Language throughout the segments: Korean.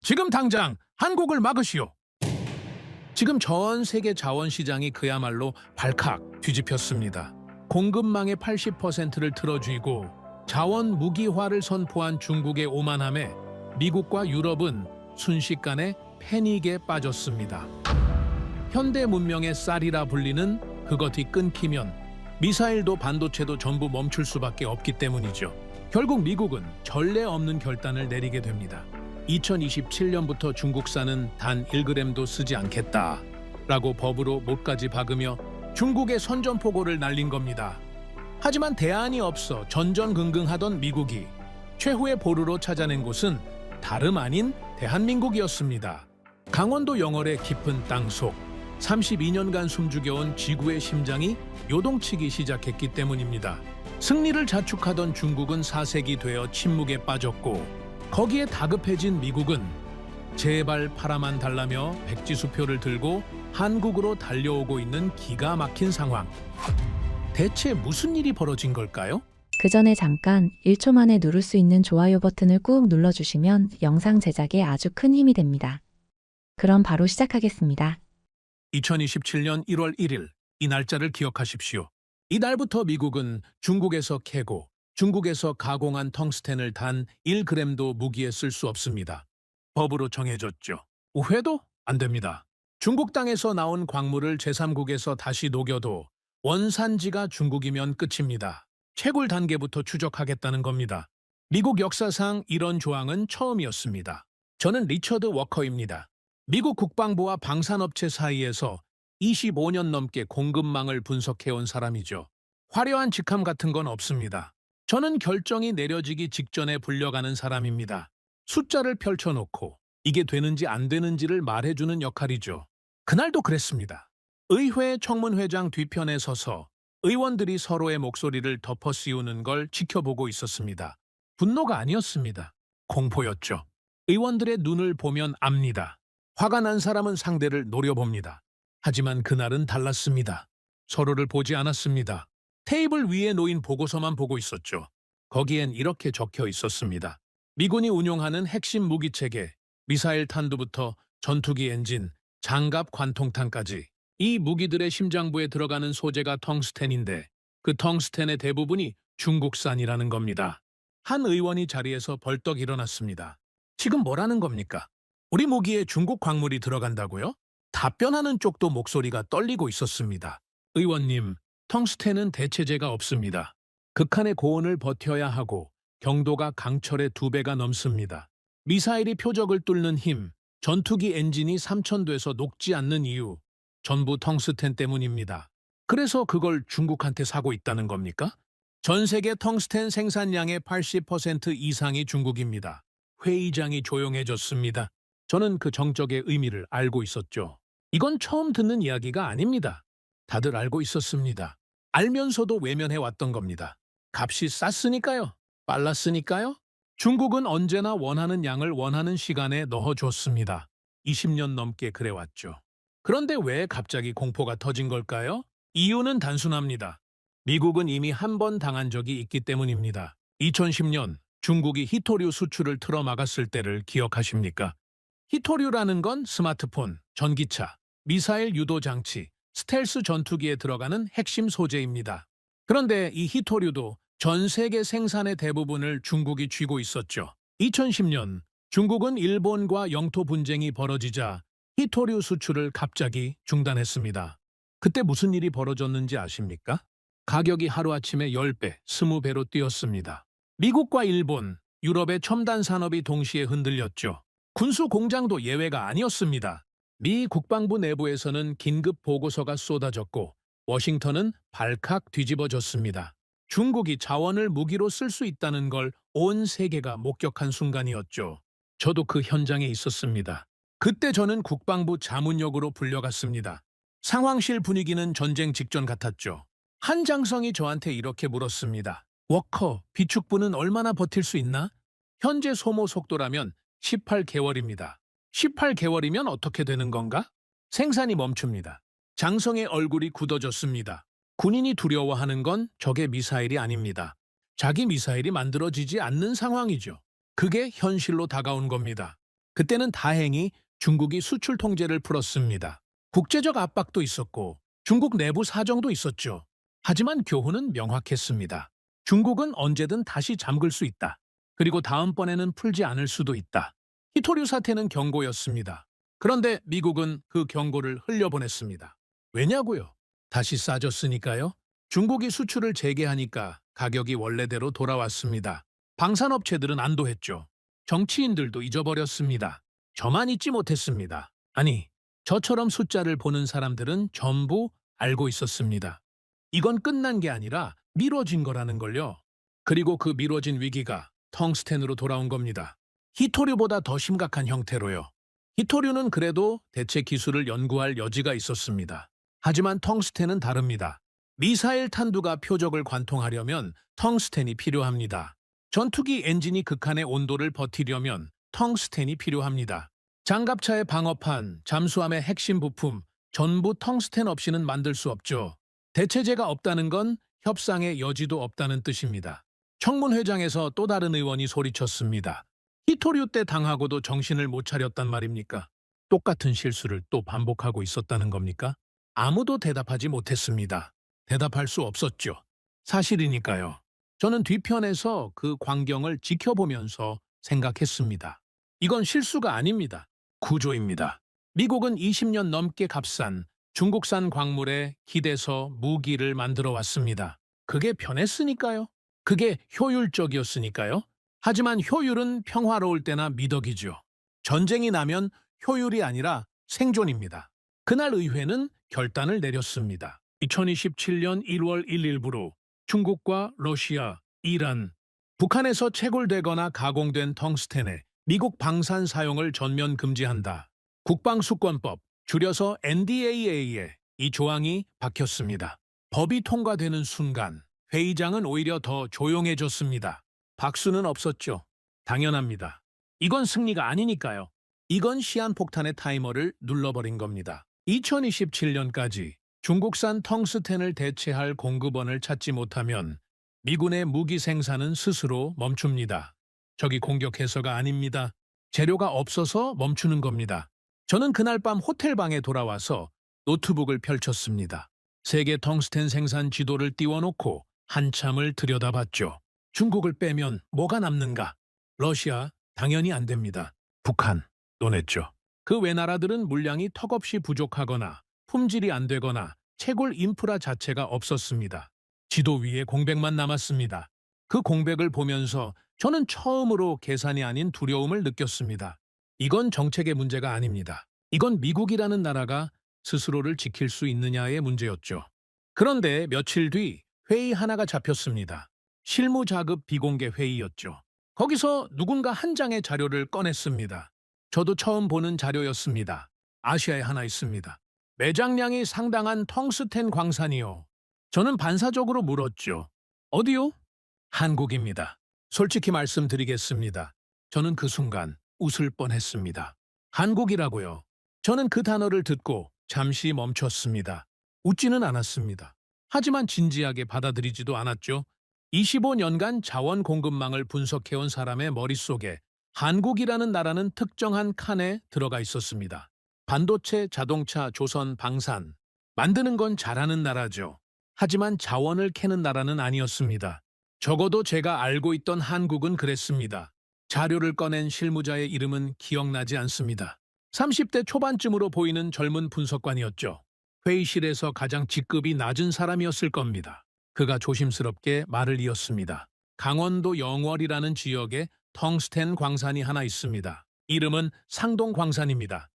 지금 당장 한국을 막으시오. 지금 전 세계 자원시장이 그야말로 발칵 뒤집혔습니다. 공급망의 80%를 틀어쥐고 자원 무기화를 선포한 중국의 오만함에 미국과 유럽은 순식간에 패닉에 빠졌습니다. 현대 문명의 쌀이라 불리는 그것이 끊기면 미사일도 반도체도 전부 멈출 수밖에 없기 때문이죠. 결국 미국은 전례 없는 결단을 내리게 됩니다. 2027년부터 중국산은 단 1g도 쓰지 않겠다라고 법으로 못까지 박으며 중국의 선전포고를 날린 겁니다. 하지만 대안이 없어 전전긍긍하던 미국이 최후의 보루로 찾아낸 곳은 다름 아닌 대한민국이었습니다. 강원도 영월의 깊은 땅속 32년간 숨죽여온 지구의 심장이 요동치기 시작했기 때문입니다. 승리를 자축하던 중국은 4세기 되어 침묵에 빠졌고 거기에 다급해진 미국은 제발 팔아만 달라며 백지수표를 들고 한국으로 달려오고 있는 기가 막힌 상황. 대체 무슨 일이 벌어진 걸까요? 그 전에 잠깐 1초 만에 누를 수 있는 좋아요 버튼을 꾹 눌러주시면 영상 제작에 아주 큰 힘이 됩니다. 그럼 바로 시작하겠습니다. 2027년 1월 1일 이 날짜를 기억하십시오. 이날부터 미국은 중국에서 캐고 중국에서 가공한 텅스텐을 단 1g도 무기에 쓸 수 없습니다. 법으로 정해졌죠. 우회도 안 됩니다. 중국 땅에서 나온 광물을 제3국에서 다시 녹여도 원산지가 중국이면 끝입니다. 채굴 단계부터 추적하겠다는 겁니다. 미국 역사상 이런 조항은 처음이었습니다. 저는 리처드 워커입니다. 미국 국방부와 방산업체 사이에서 25년 넘게 공급망을 분석해온 사람이죠. 화려한 직함 같은 건 없습니다. 저는 결정이 내려지기 직전에 불려가는 사람입니다. 숫자를 펼쳐놓고 이게 되는지 안 되는지를 말해주는 역할이죠. 그날도 그랬습니다. 의회 청문회장 뒤편에 서서 의원들이 서로의 목소리를 덮어씌우는 걸 지켜보고 있었습니다. 분노가 아니었습니다. 공포였죠. 의원들의 눈을 보면 압니다. 화가 난 사람은 상대를 노려봅니다. 하지만 그날은 달랐습니다. 서로를 보지 않았습니다. 테이블 위에 놓인 보고서만 보고 있었죠. 거기엔 이렇게 적혀 있었습니다. 미군이 운용하는 핵심 무기체계, 미사일 탄두부터 전투기 엔진, 장갑 관통탄까지 이 무기들의 심장부에 들어가는 소재가 텅스텐인데 그 텅스텐의 대부분이 중국산이라는 겁니다. 한 의원이 자리에서 벌떡 일어났습니다. 지금 뭐라는 겁니까? 우리 무기에 중국 광물이 들어간다고요? 답변하는 쪽도 목소리가 떨리고 있었습니다. 의원님, 텅스텐은 대체제가 없습니다. 극한의 고온을 버텨야 하고 경도가 강철의 2배가 넘습니다. 미사일이 표적을 뚫는 힘, 전투기 엔진이 3000도에서 녹지 않는 이유, 전부 텅스텐 때문입니다. 그래서 그걸 중국한테 사고 있다는 겁니까? 전 세계 텅스텐 생산량의 80% 이상이 중국입니다. 회의장이 조용해졌습니다. 저는 그 정적의 의미를 알고 있었죠. 이건 처음 듣는 이야기가 아닙니다. 다들 알고 있었습니다. 알면서도 외면해왔던 겁니다. 값이 쌌으니까요. 빨랐으니까요. 중국은 언제나 원하는 양을 원하는 시간에 넣어줬습니다. 20년 넘게 그래왔죠. 그런데 왜 갑자기 공포가 터진 걸까요? 이유는 단순합니다. 미국은 이미 한 번 당한 적이 있기 때문입니다. 2010년 중국이 히토류 수출을 틀어막았을 때를 기억하십니까? 히토류라는 건 스마트폰, 전기차, 미사일 유도 장치, 스텔스 전투기에 들어가는 핵심 소재입니다. 그런데 이 히토류도 전 세계 생산의 대부분을 중국이 쥐고 있었죠. 2010년 중국은 일본과 영토 분쟁이 벌어지자 히토류 수출을 갑자기 중단했습니다. 그때 무슨 일이 벌어졌는지 아십니까? 가격이 하루아침에 10배, 20배로 뛰었습니다. 미국과 일본, 유럽의 첨단 산업이 동시에 흔들렸죠. 군수 공장도 예외가 아니었습니다. 미 국방부 내부에서는 긴급 보고서가 쏟아졌고 워싱턴은 발칵 뒤집어졌습니다. 중국이 자원을 무기로 쓸 수 있다는 걸 온 세계가 목격한 순간이었죠. 저도 그 현장에 있었습니다. 그때 저는 국방부 자문역으로 불려갔습니다. 상황실 분위기는 전쟁 직전 같았죠. 한 장성이 저한테 이렇게 물었습니다. 워커, 비축부는 얼마나 버틸 수 있나? 현재 소모 속도라면 18개월입니다. 18개월이면 어떻게 되는 건가? 생산이 멈춥니다. 장성의 얼굴이 굳어졌습니다. 군인이 두려워하는 건 적의 미사일이 아닙니다. 자기 미사일이 만들어지지 않는 상황이죠. 그게 현실로 다가온 겁니다. 그때는 다행히 중국이 수출 통제를 풀었습니다. 국제적 압박도 있었고 중국 내부 사정도 있었죠. 하지만 교훈은 명확했습니다. 중국은 언제든 다시 잠글 수 있다. 그리고 다음번에는 풀지 않을 수도 있다. 히토류 사태는 경고였습니다. 그런데 미국은 그 경고를 흘려보냈습니다. 왜냐고요? 다시 싸졌으니까요. 중국이 수출을 재개하니까 가격이 원래대로 돌아왔습니다. 방산업체들은 안도했죠. 정치인들도 잊어버렸습니다. 저만 잊지 못했습니다. 아니, 저처럼 숫자를 보는 사람들은 전부 알고 있었습니다. 이건 끝난 게 아니라 미뤄진 거라는 걸요. 그리고 그 미뤄진 위기가 텅스텐으로 돌아온 겁니다. 히토류보다 더 심각한 형태로요. 히토류는 그래도 대체 기술을 연구할 여지가 있었습니다. 하지만 텅스텐은 다릅니다. 미사일 탄두가 표적을 관통하려면 텅스텐이 필요합니다. 전투기 엔진이 극한의 온도를 버티려면 텅스텐이 필요합니다. 장갑차의 방어판, 잠수함의 핵심 부품, 전부 텅스텐 없이는 만들 수 없죠. 대체제가 없다는 건 협상의 여지도 없다는 뜻입니다. 청문회장에서 또 다른 의원이 소리쳤습니다. 히토류 때 당하고도 정신을 못 차렸단 말입니까? 똑같은 실수를 또 반복하고 있었다는 겁니까? 아무도 대답하지 못했습니다. 대답할 수 없었죠. 사실이니까요. 저는 뒤편에서 그 광경을 지켜보면서 생각했습니다. 이건 실수가 아닙니다. 구조입니다. 미국은 20년 넘게 값싼 중국산 광물에 기대서 무기를 만들어 왔습니다. 그게 변했으니까요. 그게 효율적이었으니까요. 하지만 효율은 평화로울 때나 미덕이죠. 전쟁이 나면 효율이 아니라 생존입니다. 그날 의회는 결단을 내렸습니다. 2027년 1월 1일부로 중국과 러시아, 이란, 북한에서 채굴되거나 가공된 텅스텐에 미국 방산 사용을 전면 금지한다. 국방수권법, 줄여서 NDAA에 이 조항이 박혔습니다. 법이 통과되는 순간 회의장은 오히려 더 조용해졌습니다. 박수는 없었죠. 당연합니다. 이건 승리가 아니니까요. 이건 시한폭탄의 타이머를 눌러버린 겁니다. 2027년까지 중국산 텅스텐을 대체할 공급원을 찾지 못하면 미군의 무기 생산은 스스로 멈춥니다. 적이 공격해서가 아닙니다. 재료가 없어서 멈추는 겁니다. 저는 그날 밤 호텔방에 돌아와서 노트북을 펼쳤습니다. 세계 텅스텐 생산 지도를 띄워놓고 한참을 들여다봤죠. 중국을 빼면 뭐가 남는가? 러시아, 당연히 안 됩니다. 북한, 논했죠. 그 외 나라들은 물량이 턱없이 부족하거나 품질이 안 되거나 채굴 인프라 자체가 없었습니다. 지도 위에 공백만 남았습니다. 그 공백을 보면서 저는 처음으로 계산이 아닌 두려움을 느꼈습니다. 이건 정책의 문제가 아닙니다. 이건 미국이라는 나라가 스스로를 지킬 수 있느냐의 문제였죠. 그런데 며칠 뒤 회의 하나가 잡혔습니다. 실무자급 비공개 회의였죠. 거기서 누군가 한 장의 자료를 꺼냈습니다. 저도 처음 보는 자료였습니다. 아시아에 하나 있습니다. 매장량이 상당한 텅스텐 광산이요. 저는 반사적으로 물었죠. 어디요? 한국입니다. 솔직히 말씀드리겠습니다. 저는 그 순간 웃을 뻔했습니다. 한국이라고요. 저는 그 단어를 듣고 잠시 멈췄습니다. 웃지는 않았습니다. 하지만 진지하게 받아들이지도 않았죠. 25년간 자원 공급망을 분석해온 사람의 머릿속에 한국이라는 나라는 특정한 칸에 들어가 있었습니다. 반도체, 자동차, 조선, 방산. 만드는 건 잘하는 나라죠. 하지만 자원을 캐는 나라는 아니었습니다. 적어도 제가 알고 있던 한국은 그랬습니다. 자료를 꺼낸 실무자의 이름은 기억나지 않습니다. 30대 초반쯤으로 보이는 젊은 분석관이었죠. 회의실에서 가장 직급이 낮은 사람이었을 겁니다. 그가 조심스럽게 말을 이었습니다. 강원도 영월이라는 지역에 텅스텐 광산이 하나 있습니다. 이름은 상동광산입니다.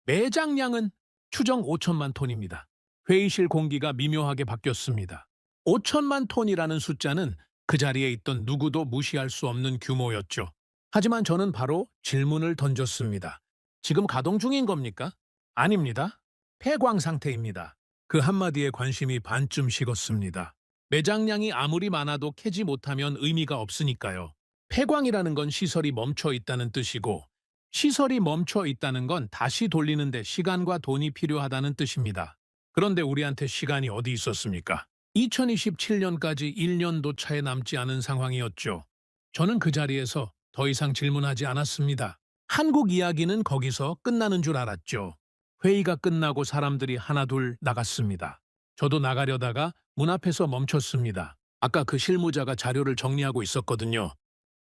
매장량은 추정 5천만 톤입니다. 회의실 공기가 미묘하게 바뀌었습니다. 5천만 톤이라는 숫자는 그 자리에 있던 누구도 무시할 수 없는 규모였죠. 하지만 저는 바로 질문을 던졌습니다. 지금 가동 중인 겁니까? 아닙니다. 폐광 상태입니다. 그 한마디에 관심이 반쯤 식었습니다. 매장량이 아무리 많아도 캐지 못하면 의미가 없으니까요. 폐광이라는 건 시설이 멈춰 있다는 뜻이고 시설이 멈춰 있다는 건 다시 돌리는데 시간과 돈이 필요하다는 뜻입니다. 그런데 우리한테 시간이 어디 있었습니까? 2027년까지 1년도 차에 남지 않은 상황이었죠. 저는 그 자리에서 더 이상 질문하지 않았습니다. 한국 이야기는 거기서 끝나는 줄 알았죠. 회의가 끝나고 사람들이 하나둘 나갔습니다. 저도 나가려다가 문 앞에서 멈췄습니다. 아까 그 실무자가 자료를 정리하고 있었거든요.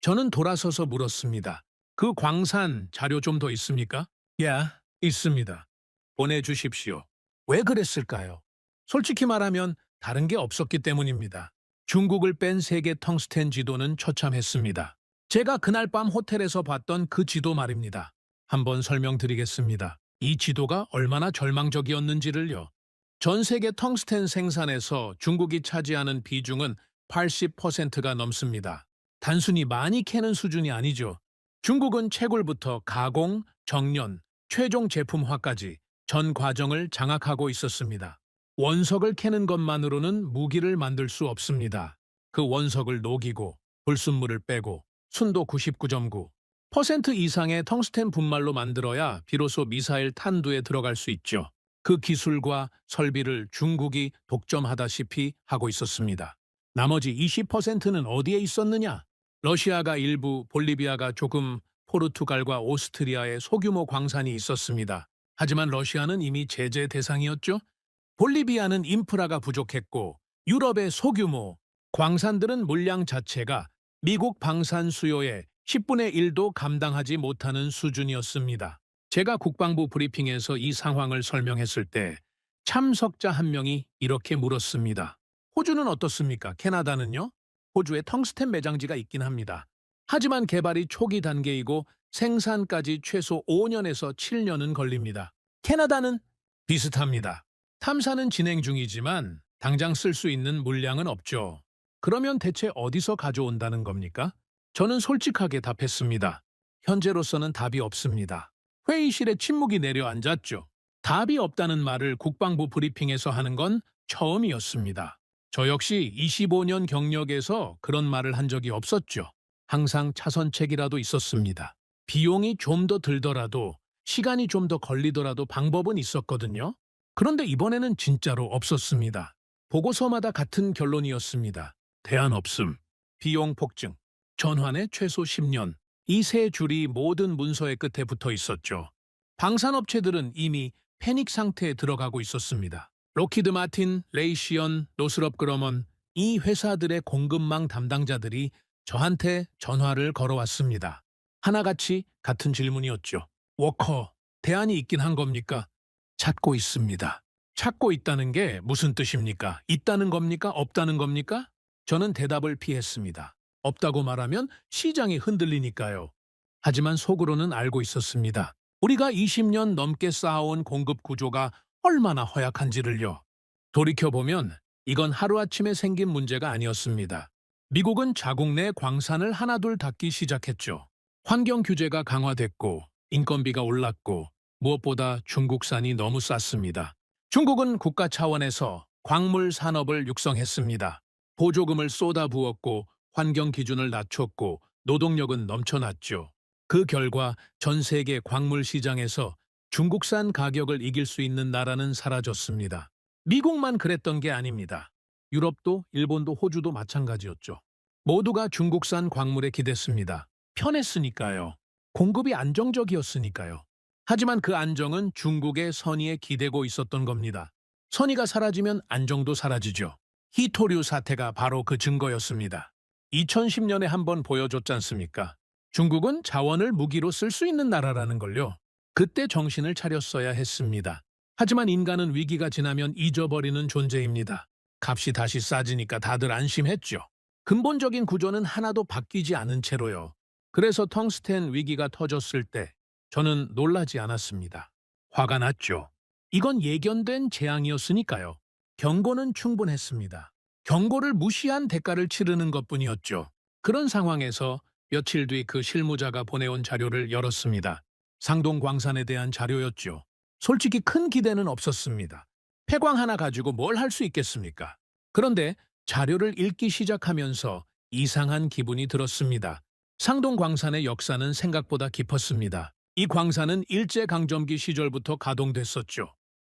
저는 돌아서서 물었습니다. 그 광산 자료 좀 더 있습니까? 있습니다. 보내주십시오. 왜 그랬을까요? 솔직히 말하면 다른 게 없었기 때문입니다. 중국을 뺀 세계 텅스텐 지도는 처참했습니다. 제가 그날 밤 호텔에서 봤던 그 지도 말입니다. 한번 설명드리겠습니다. 이 지도가 얼마나 절망적이었는지를요. 전 세계 텅스텐 생산에서 중국이 차지하는 비중은 80%가 넘습니다. 단순히 많이 캐는 수준이 아니죠. 중국은 채굴부터 가공, 정련, 최종 제품화까지 전 과정을 장악하고 있었습니다. 원석을 캐는 것만으로는 무기를 만들 수 없습니다. 그 원석을 녹이고 불순물을 빼고 순도 99.9% 이상의 텅스텐 분말로 만들어야 비로소 미사일 탄두에 들어갈 수 있죠. 그 기술과 설비를 중국이 독점하다시피 하고 있었습니다. 나머지 20%는 어디에 있었느냐? 러시아가 일부, 볼리비아가 조금, 포르투갈과 오스트리아에 소규모 광산이 있었습니다. 하지만 러시아는 이미 제재 대상이었죠. 볼리비아는 인프라가 부족했고 유럽의 소규모 광산들은 물량 자체가 미국 방산 수요의 10분의 1도 감당하지 못하는 수준이었습니다. 제가 국방부 브리핑에서 이 상황을 설명했을 때 참석자 한 명이 이렇게 물었습니다. 호주는 어떻습니까? 캐나다는요? 호주에 텅스텐 매장지가 있긴 합니다. 하지만 개발이 초기 단계이고 생산까지 최소 5년에서 7년은 걸립니다. 캐나다는 비슷합니다. 탐사는 진행 중이지만 당장 쓸 수 있는 물량은 없죠. 그러면 대체 어디서 가져온다는 겁니까? 저는 솔직하게 답했습니다. 현재로서는 답이 없습니다. 회의실에 침묵이 내려앉았죠. 답이 없다는 말을 국방부 브리핑에서 하는 건 처음이었습니다. 저 역시 25년 경력에서 그런 말을 한 적이 없었죠. 항상 차선책이라도 있었습니다. 비용이 좀 더 들더라도 시간이 좀 더 걸리더라도 방법은 있었거든요. 그런데 이번에는 진짜로 없었습니다. 보고서마다 같은 결론이었습니다. 대안 없음, 비용 폭증, 전환에 최소 10년. 이 세 줄이 모든 문서의 끝에 붙어 있었죠. 방산업체들은 이미 패닉 상태에 들어가고 있었습니다. 록히드 마틴, 레이시언, 노스럽 그러먼 이 회사들의 공급망 담당자들이 저한테 전화를 걸어왔습니다. 하나같이 같은 질문이었죠. 워커, 대안이 있긴 한 겁니까? 찾고 있습니다. 찾고 있다는 게 무슨 뜻입니까? 있다는 겁니까? 없다는 겁니까? 저는 대답을 피했습니다. 없다고 말하면 시장이 흔들리니까요. 하지만 속으로는 알고 있었습니다. 우리가 20년 넘게 쌓아온 공급 구조가 얼마나 허약한지를요. 돌이켜보면 이건 하루아침에 생긴 문제가 아니었습니다. 미국은 자국 내 광산을 하나둘 닫기 시작했죠. 환경 규제가 강화됐고 인건비가 올랐고 무엇보다 중국산이 너무 쌌습니다. 중국은 국가 차원에서 광물 산업을 육성했습니다. 보조금을 쏟아부었고 환경 기준을 낮췄고 노동력은 넘쳐났죠. 그 결과 전 세계 광물 시장에서 중국산 가격을 이길 수 있는 나라는 사라졌습니다. 미국만 그랬던 게 아닙니다. 유럽도 일본도 호주도 마찬가지였죠. 모두가 중국산 광물에 기댔습니다. 편했으니까요. 공급이 안정적이었으니까요. 하지만 그 안정은 중국의 선의에 기대고 있었던 겁니다. 선의가 사라지면 안정도 사라지죠. 히토류 사태가 바로 그 증거였습니다. 2010년에 한번 보여줬지 않습니까? 중국은 자원을 무기로 쓸 수 있는 나라라는 걸요. 그때 정신을 차렸어야 했습니다. 하지만 인간은 위기가 지나면 잊어버리는 존재입니다. 값이 다시 싸지니까 다들 안심했죠. 근본적인 구조는 하나도 바뀌지 않은 채로요. 그래서 텅스텐 위기가 터졌을 때 저는 놀라지 않았습니다. 화가 났죠. 이건 예견된 재앙이었으니까요. 경고는 충분했습니다. 경고를 무시한 대가를 치르는 것뿐이었죠. 그런 상황에서 며칠 뒤 그 실무자가 보내온 자료를 열었습니다. 상동 광산에 대한 자료였죠. 솔직히 큰 기대는 없었습니다. 폐광 하나 가지고 뭘 할 수 있겠습니까? 그런데 자료를 읽기 시작하면서 이상한 기분이 들었습니다. 상동 광산의 역사는 생각보다 깊었습니다. 이 광산은 일제강점기 시절부터 가동됐었죠.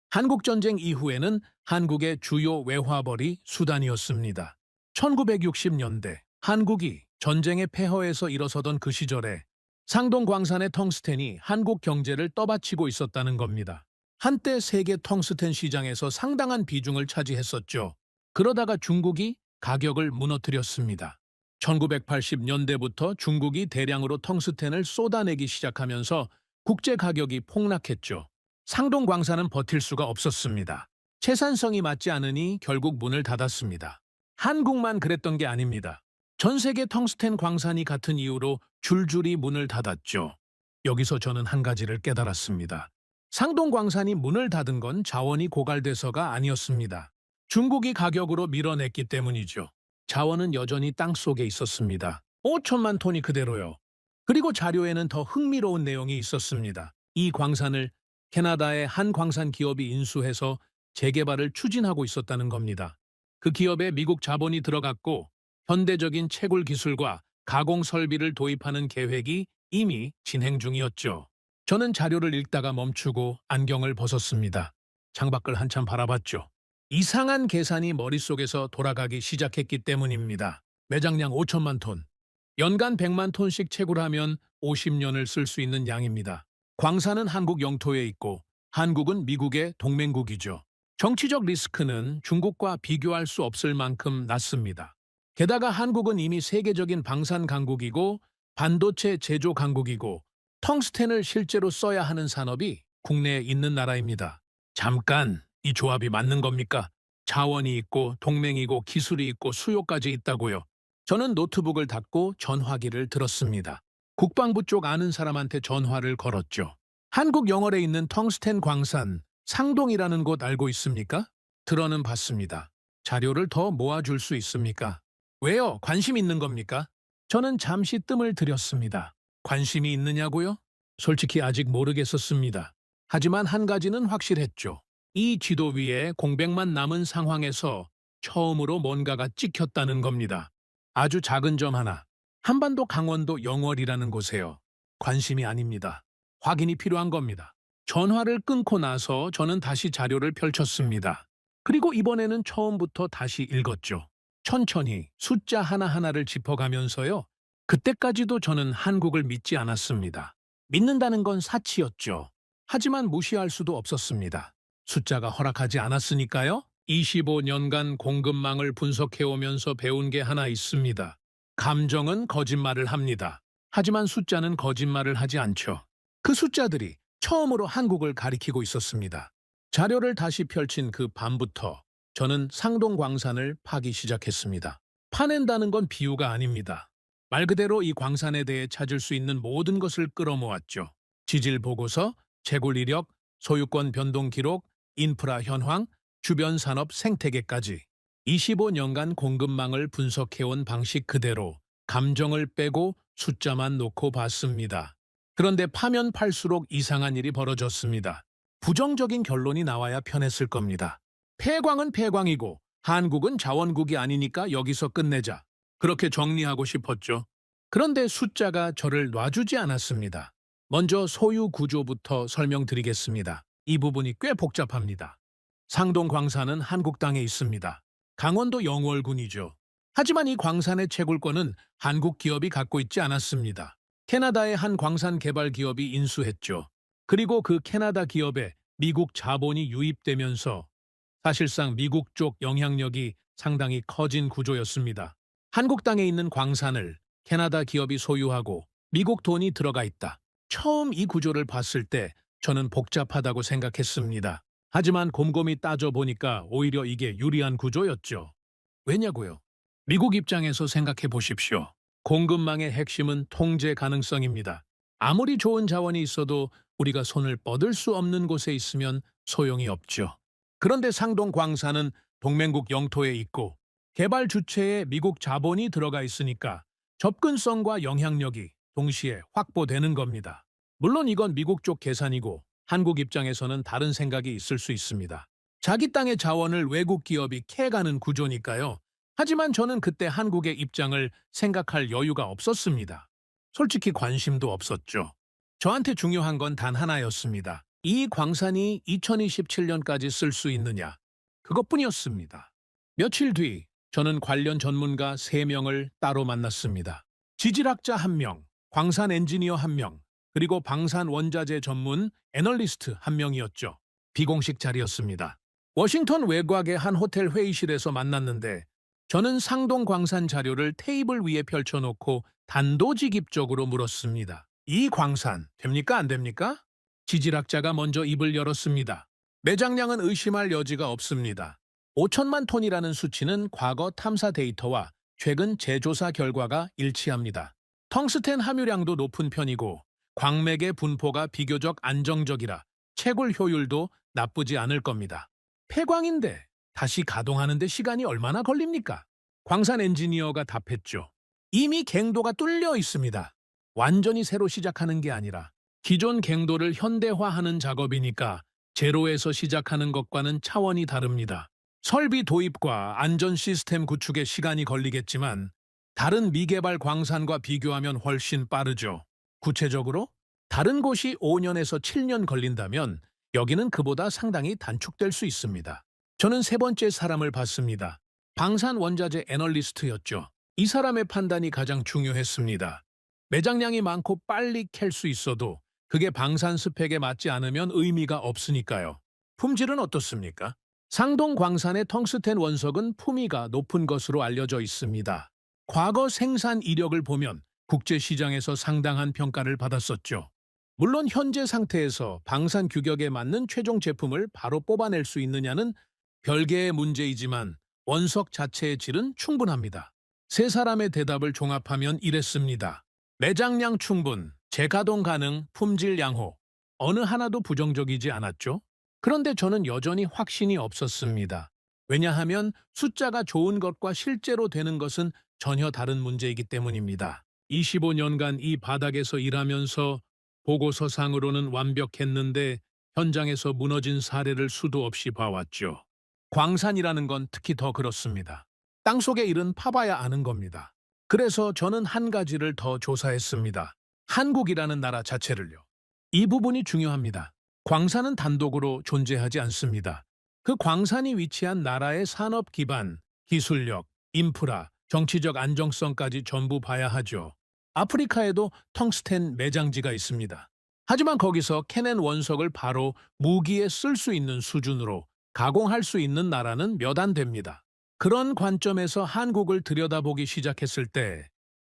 한국전쟁 이후에는 한국의 주요 외화벌이 수단이었습니다. 1960년대 한국이 전쟁의 폐허에서 일어서던 그 시절에 상동 광산의 텅스텐이 한국 경제를 떠받치고 있었다는 겁니다. 한때 세계 텅스텐 시장에서 상당한 비중을 차지했었죠. 그러다가 중국이 가격을 무너뜨렸습니다. 1980년대부터 중국이 대량으로 텅스텐을 쏟아내기 시작하면서 국제 가격이 폭락했죠. 상동 광산은 버틸 수가 없었습니다. 채산성이 맞지 않으니 결국 문을 닫았습니다. 한국만 그랬던 게 아닙니다. 전 세계 텅스텐 광산이 같은 이유로 줄줄이 문을 닫았죠. 여기서 저는 한 가지를 깨달았습니다. 상동 광산이 문을 닫은 건 자원이 고갈돼서가 아니었습니다. 중국이 가격으로 밀어냈기 때문이죠. 자원은 여전히 땅 속에 있었습니다. 5천만 톤이 그대로요. 그리고 자료에는 더 흥미로운 내용이 있었습니다. 이 광산을 캐나다의 한 광산 기업이 인수해서 재개발을 추진하고 있었다는 겁니다. 그 기업에 미국 자본이 들어갔고 현대적인 채굴 기술과 가공 설비를 도입하는 계획이 이미 진행 중이었죠. 저는 자료를 읽다가 멈추고 안경을 벗었습니다. 창밖을 한참 바라봤죠. 이상한 계산이 머릿속에서 돌아가기 시작했기 때문입니다. 매장량 5천만 톤, 연간 100만 톤씩 채굴하면 50년을 쓸 수 있는 양입니다. 광산은 한국 영토에 있고 한국은 미국의 동맹국이죠. 정치적 리스크는 중국과 비교할 수 없을 만큼 낮습니다. 게다가 한국은 이미 세계적인 방산 강국이고 반도체 제조 강국이고 텅스텐을 실제로 써야 하는 산업이 국내에 있는 나라입니다. 잠깐, 이 조합이 맞는 겁니까? 자원이 있고 동맹이고 기술이 있고 수요까지 있다고요. 저는 노트북을 닫고 전화기를 들었습니다. 국방부 쪽 아는 사람한테 전화를 걸었죠. 한국 영월에 있는 텅스텐 광산 상동이라는 곳 알고 있습니까? 들어는 봤습니다. 자료를 더 모아줄 수 있습니까? 왜요? 관심 있는 겁니까? 저는 잠시 뜸을 들였습니다. 관심이 있느냐고요? 솔직히 아직 모르겠었습니다. 하지만 한 가지는 확실했죠. 이 지도 위에 공백만 남은 상황에서 처음으로 뭔가가 찍혔다는 겁니다. 아주 작은 점 하나. 한반도 강원도 영월이라는 곳에요. 관심이 아닙니다. 확인이 필요한 겁니다. 전화를 끊고 나서 저는 다시 자료를 펼쳤습니다. 그리고 이번에는 처음부터 다시 읽었죠. 천천히 숫자 하나하나를 짚어가면서요. 그때까지도 저는 한국을 믿지 않았습니다. 믿는다는 건 사치였죠. 하지만 무시할 수도 없었습니다. 숫자가 허락하지 않았으니까요. 25년간 공급망을 분석해오면서 배운 게 하나 있습니다. 감정은 거짓말을 합니다. 하지만 숫자는 거짓말을 하지 않죠. 그 숫자들이 처음으로 한국을 가리키고 있었습니다. 자료를 다시 펼친 그 밤부터 저는 상동 광산을 파기 시작했습니다. 파낸다는 건 비유가 아닙니다. 말 그대로 이 광산에 대해 찾을 수 있는 모든 것을 끌어모았죠. 지질 보고서, 채굴 이력, 소유권 변동 기록, 인프라 현황, 주변 산업 생태계까지 25년간 공급망을 분석해온 방식 그대로 감정을 빼고 숫자만 놓고 봤습니다. 그런데 파면 팔수록 이상한 일이 벌어졌습니다. 부정적인 결론이 나와야 편했을 겁니다. 폐광은 폐광이고 한국은 자원국이 아니니까 여기서 끝내자. 그렇게 정리하고 싶었죠. 그런데 숫자가 저를 놔주지 않았습니다. 먼저 소유 구조부터 설명드리겠습니다. 이 부분이 꽤 복잡합니다. 상동 광산은 한국 땅에 있습니다. 강원도 영월군이죠. 하지만 이 광산의 채굴권은 한국 기업이 갖고 있지 않았습니다. 캐나다의 한 광산 개발 기업이 인수했죠. 그리고 그 캐나다 기업에 미국 자본이 유입되면서 사실상 미국 쪽 영향력이 상당히 커진 구조였습니다. 한국 땅에 있는 광산을 캐나다 기업이 소유하고 미국 돈이 들어가 있다. 처음 이 구조를 봤을 때 저는 복잡하다고 생각했습니다. 하지만 곰곰이 따져보니까 오히려 이게 유리한 구조였죠. 왜냐고요? 미국 입장에서 생각해 보십시오. 공급망의 핵심은 통제 가능성입니다. 아무리 좋은 자원이 있어도 우리가 손을 뻗을 수 없는 곳에 있으면 소용이 없죠. 그런데 상동 광산은 동맹국 영토에 있고 개발 주체에 미국 자본이 들어가 있으니까 접근성과 영향력이 동시에 확보되는 겁니다. 물론 이건 미국 쪽 계산이고 한국 입장에서는 다른 생각이 있을 수 있습니다. 자기 땅의 자원을 외국 기업이 캐가는 구조니까요. 하지만 저는 그때 한국의 입장을 생각할 여유가 없었습니다. 솔직히 관심도 없었죠. 저한테 중요한 건 단 하나였습니다. 이 광산이 2027년까지 쓸 수 있느냐. 그것뿐이었습니다. 며칠 뒤 저는 관련 전문가 3명을 따로 만났습니다. 지질학자 1명, 광산 엔지니어 1명, 그리고 방산 원자재 전문 애널리스트 1명이었죠. 비공식 자리였습니다. 워싱턴 외곽의 한 호텔 회의실에서 만났는데 저는 상동 광산 자료를 테이블 위에 펼쳐놓고 단도직입적으로 물었습니다. 이 광산 됩니까 안 됩니까? 지질학자가 먼저 입을 열었습니다. 매장량은 의심할 여지가 없습니다. 5천만 톤이라는 수치는 과거 탐사 데이터와 최근 재조사 결과가 일치합니다. 텅스텐 함유량도 높은 편이고 광맥의 분포가 비교적 안정적이라 채굴 효율도 나쁘지 않을 겁니다. 폐광인데 다시 가동하는 데 시간이 얼마나 걸립니까? 광산 엔지니어가 답했죠. 이미 갱도가 뚫려 있습니다. 완전히 새로 시작하는 게 아니라 기존 갱도를 현대화하는 작업이니까 제로에서 시작하는 것과는 차원이 다릅니다. 설비 도입과 안전 시스템 구축에 시간이 걸리겠지만 다른 미개발 광산과 비교하면 훨씬 빠르죠. 구체적으로 다른 곳이 5년에서 7년 걸린다면 여기는 그보다 상당히 단축될 수 있습니다. 저는 세 번째 사람을 봤습니다. 방산 원자재 애널리스트였죠. 이 사람의 판단이 가장 중요했습니다. 매장량이 많고 빨리 캘 수 있어도 그게 방산 스펙에 맞지 않으면 의미가 없으니까요. 품질은 어떻습니까? 상동 광산의 텅스텐 원석은 품위가 높은 것으로 알려져 있습니다. 과거 생산 이력을 보면 국제시장에서 상당한 평가를 받았었죠. 물론 현재 상태에서 방산 규격에 맞는 최종 제품을 바로 뽑아낼 수 있느냐는 별개의 문제이지만 원석 자체의 질은 충분합니다. 세 사람의 대답을 종합하면 이랬습니다. 매장량 충분, 재가동 가능, 품질 양호. 어느 하나도 부정적이지 않았죠? 그런데 저는 여전히 확신이 없었습니다. 왜냐하면 숫자가 좋은 것과 실제로 되는 것은 전혀 다른 문제이기 때문입니다. 25년간 이 바닥에서 일하면서 보고서상으로는 완벽했는데 현장에서 무너진 사례를 수도 없이 봐왔죠. 광산이라는 건 특히 더 그렇습니다. 땅속의 일은 파봐야 아는 겁니다. 그래서 저는 한 가지를 더 조사했습니다. 한국이라는 나라 자체를요. 이 부분이 중요합니다. 광산은 단독으로 존재하지 않습니다. 그 광산이 위치한 나라의 산업 기반, 기술력, 인프라, 정치적 안정성까지 전부 봐야 하죠. 아프리카에도 텅스텐 매장지가 있습니다. 하지만 거기서 캐낸 원석을 바로 무기에 쓸 수 있는 수준으로 가공할 수 있는 나라는 몇 안 됩니다. 그런 관점에서 한국을 들여다보기 시작했을 때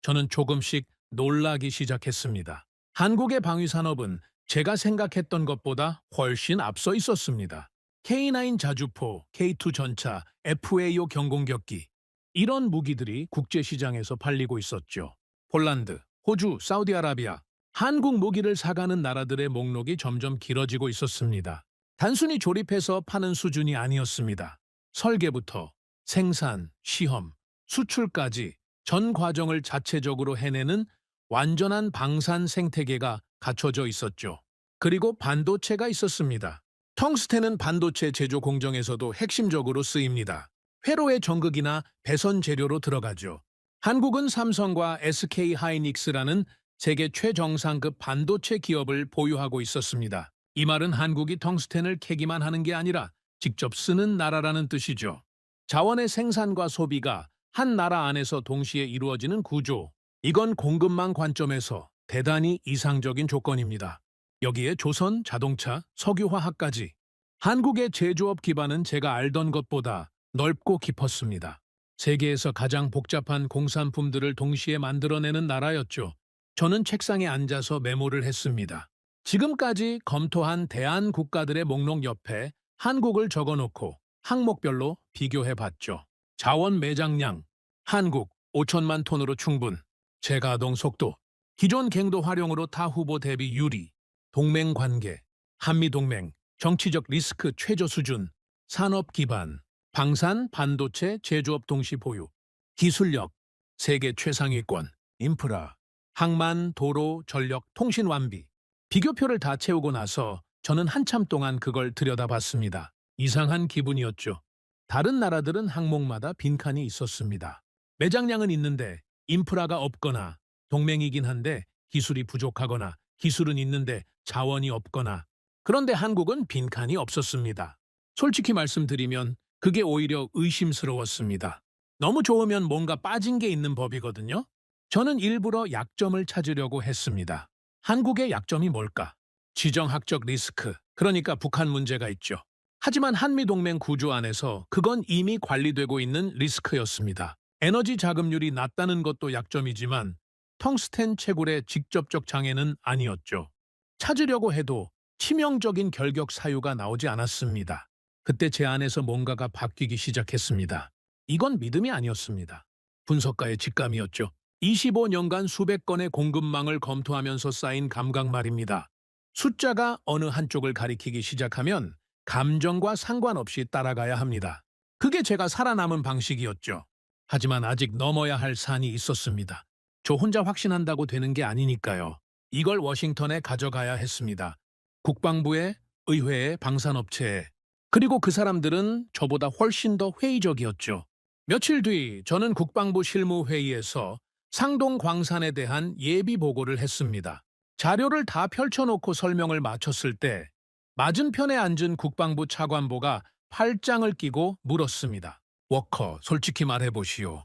저는 조금씩 놀라기 시작했습니다. 한국의 방위산업은 제가 생각했던 것보다 훨씬 앞서 있었습니다. K9 자주포, K2 전차, FAO 경공격기 이런 무기들이 국제시장에서 팔리고 있었죠. 폴란드, 호주, 사우디아라비아, 한국 무기를 사가는 나라들의 목록이 점점 길어지고 있었습니다. 단순히 조립해서 파는 수준이 아니었습니다. 설계부터 생산, 시험, 수출까지 전 과정을 자체적으로 해내는 완전한 방산 생태계가 갖춰져 있었죠. 그리고 반도체가 있었습니다. 텅스텐은 반도체 제조 공정에서도 핵심적으로 쓰입니다. 회로의 전극이나 배선 재료로 들어가죠. 한국은 삼성과 SK 하이닉스라는 세계 최정상급 반도체 기업을 보유하고 있었습니다. 이 말은 한국이 텅스텐을 캐기만 하는 게 아니라 직접 쓰는 나라라는 뜻이죠. 자원의 생산과 소비가 한 나라 안에서 동시에 이루어지는 구조. 이건 공급망 관점에서 대단히 이상적인 조건입니다. 여기에 조선, 자동차, 석유화학까지. 한국의 제조업 기반은 제가 알던 것보다 넓고 깊었습니다. 세계에서 가장 복잡한 공산품들을 동시에 만들어내는 나라였죠. 저는 책상에 앉아서 메모를 했습니다. 지금까지 검토한 대안 국가들의 목록 옆에 한국을 적어놓고 항목별로 비교해봤죠. 자원 매장량, 한국 5천만 톤으로 충분, 재가동 속도, 기존 갱도 활용으로 타 후보 대비 유리, 동맹 관계, 한미동맹, 정치적 리스크 최저 수준, 산업 기반, 방산, 반도체, 제조업 동시 보유, 기술력, 세계 최상위권, 인프라, 항만, 도로, 전력, 통신 완비. 비교표를 다 채우고 나서 저는 한참 동안 그걸 들여다봤습니다. 이상한 기분이었죠. 다른 나라들은 항목마다 빈칸이 있었습니다. 매장량은 있는데 인프라가 없거나 동맹이긴 한데 기술이 부족하거나 기술은 있는데 자원이 없거나 그런데 한국은 빈칸이 없었습니다. 솔직히 말씀드리면 그게 오히려 의심스러웠습니다. 너무 좋으면 뭔가 빠진 게 있는 법이거든요. 저는 일부러 약점을 찾으려고 했습니다. 한국의 약점이 뭘까? 지정학적 리스크, 그러니까 북한 문제가 있죠. 하지만 한미동맹 구조 안에서 그건 이미 관리되고 있는 리스크였습니다. 에너지 자급률이 낮다는 것도 약점이지만 텅스텐 채굴의 직접적 장애는 아니었죠. 찾으려고 해도 치명적인 결격 사유가 나오지 않았습니다. 그때 제 안에서 뭔가가 바뀌기 시작했습니다. 이건 믿음이 아니었습니다. 분석가의 직감이었죠. 25년간 수백 건의 공급망을 검토하면서 쌓인 감각 말입니다. 숫자가 어느 한쪽을 가리키기 시작하면 감정과 상관없이 따라가야 합니다. 그게 제가 살아남은 방식이었죠. 하지만 아직 넘어야 할 산이 있었습니다. 저 혼자 확신한다고 되는 게 아니니까요. 이걸 워싱턴에 가져가야 했습니다. 국방부에, 의회에, 방산업체에. 그리고 그 사람들은 저보다 훨씬 더 회의적이었죠. 며칠 뒤 저는 국방부 실무회의에서 상동 광산에 대한 예비 보고를 했습니다. 자료를 다 펼쳐놓고 설명을 마쳤을 때 맞은편에 앉은 국방부 차관보가 팔짱을 끼고 물었습니다. 워커, 솔직히 말해보시오.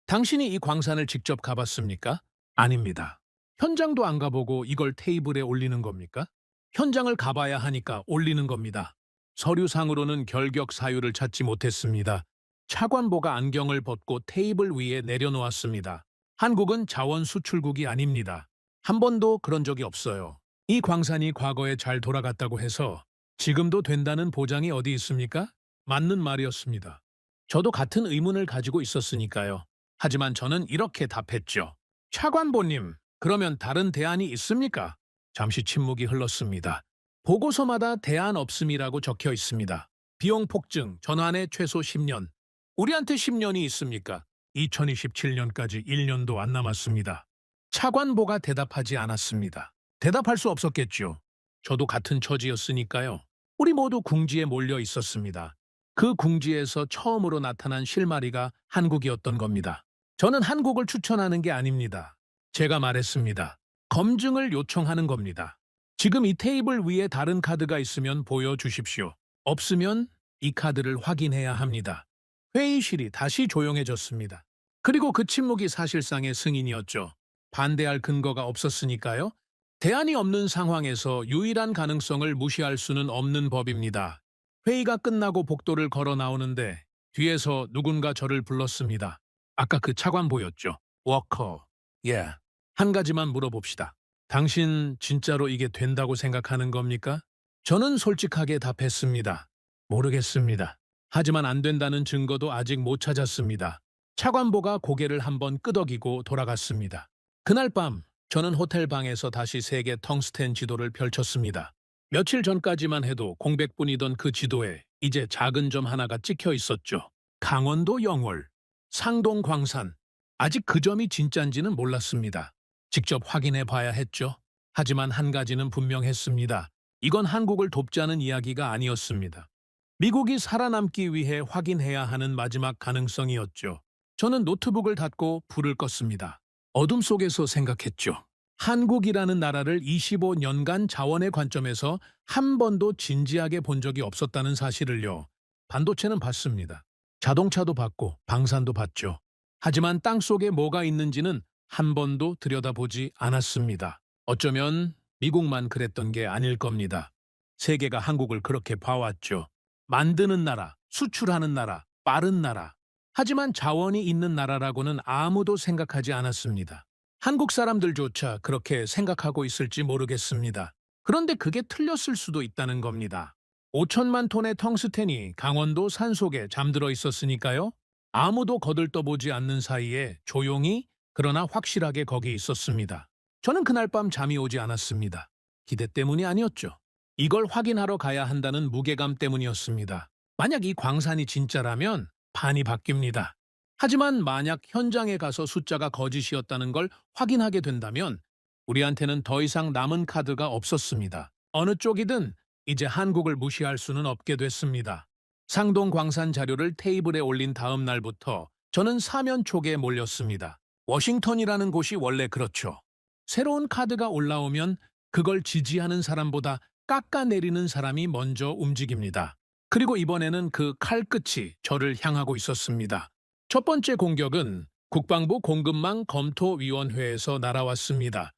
당신이 이 광산을 직접 가봤습니까? 아닙니다. 현장도 안 가보고 이걸 테이블에 올리는 겁니까? 현장을 가봐야 하니까 올리는 겁니다. 서류상으로는 결격 사유를 찾지 못했습니다. 차관보가 안경을 벗고 테이블 위에 내려놓았습니다. 한국은 자원 수출국이 아닙니다. 한 번도 그런 적이 없어요. 이 광산이 과거에 잘 돌아갔다고 해서 지금도 된다는 보장이 어디 있습니까? 맞는 말이었습니다. 저도 같은 의문을 가지고 있었으니까요. 하지만 저는 이렇게 답했죠. 차관보님, 그러면 다른 대안이 있습니까? 잠시 침묵이 흘렀습니다. 보고서마다 대안 없음이라고 적혀 있습니다. 비용 폭증, 전환에 최소 10년. 우리한테 10년이 있습니까? 2027년까지 1년도 안 남았습니다. 차관보가 대답하지 않았습니다. 대답할 수 없었겠죠. 저도 같은 처지였으니까요. 우리 모두 궁지에 몰려 있었습니다. 그 궁지에서 처음으로 나타난 실마리가 한국이었던 겁니다. 저는 한국을 추천하는 게 아닙니다. 제가 말했습니다. 검증을 요청하는 겁니다. 지금 이 테이블 위에 다른 카드가 있으면 보여주십시오. 없으면 이 카드를 확인해야 합니다. 회의실이 다시 조용해졌습니다. 그리고 그 침묵이 사실상의 승인이었죠. 반대할 근거가 없었으니까요. 대안이 없는 상황에서 유일한 가능성을 무시할 수는 없는 법입니다. 회의가 끝나고 복도를 걸어 나오는데 뒤에서 누군가 저를 불렀습니다. 아까 그 차관보였죠. 워커. 예. 한 가지만 물어봅시다. 당신 진짜로 이게 된다고 생각하는 겁니까? 저는 솔직하게 답했습니다. 모르겠습니다. 하지만 안 된다는 증거도 아직 못 찾았습니다. 차관보가 고개를 한번 끄덕이고 돌아갔습니다. 그날 밤 저는 호텔 방에서 다시 세계 텅스텐 지도를 펼쳤습니다. 며칠 전까지만 해도 공백뿐이던 그 지도에 이제 작은 점 하나가 찍혀 있었죠. 강원도 영월, 상동 광산. 아직 그 점이 진짠지는 몰랐습니다. 직접 확인해 봐야 했죠. 하지만 한 가지는 분명했습니다. 이건 한국을 돕자는 이야기가 아니었습니다. 미국이 살아남기 위해 확인해야 하는 마지막 가능성이었죠. 저는 노트북을 닫고 불을 껐습니다. 어둠 속에서 생각했죠. 한국이라는 나라를 25년간 자원의 관점에서 한 번도 진지하게 본 적이 없었다는 사실을요. 반도체는 봤습니다. 자동차도 봤고 방산도 봤죠. 하지만 땅속에 뭐가 있는지는 한 번도 들여다보지 않았습니다. 어쩌면 미국만 그랬던 게 아닐 겁니다. 세계가 한국을 그렇게 봐왔죠. 만드는 나라, 수출하는 나라, 빠른 나라. 하지만 자원이 있는 나라라고는 아무도 생각하지 않았습니다. 한국 사람들조차 그렇게 생각하고 있을지 모르겠습니다. 그런데 그게 틀렸을 수도 있다는 겁니다. 5천만 톤의 텅스텐이 강원도 산속에 잠들어 있었으니까요. 아무도 거들떠보지 않는 사이에 조용히 그러나 확실하게 거기 있었습니다. 저는 그날 밤 잠이 오지 않았습니다. 기대 때문이 아니었죠. 이걸 확인하러 가야 한다는 무게감 때문이었습니다. 만약 이 광산이 진짜라면 판이 바뀝니다. 하지만 만약 현장에 가서 숫자가 거짓이었다는 걸 확인하게 된다면 우리한테는 더 이상 남은 카드가 없었습니다. 어느 쪽이든 이제 한국을 무시할 수는 없게 됐습니다. 상동 광산 자료를 테이블에 올린 다음 날부터 저는 사면촉에 몰렸습니다. 워싱턴이라는 곳이 원래 그렇죠. 새로운 카드가 올라오면 그걸 지지하는 사람보다 깎아내리는 사람이 먼저 움직입니다. 그리고 이번에는 그 칼끝이 저를 향하고 있었습니다. 첫 번째 공격은 국방부 공급망 검토위원회에서 날아왔습니다.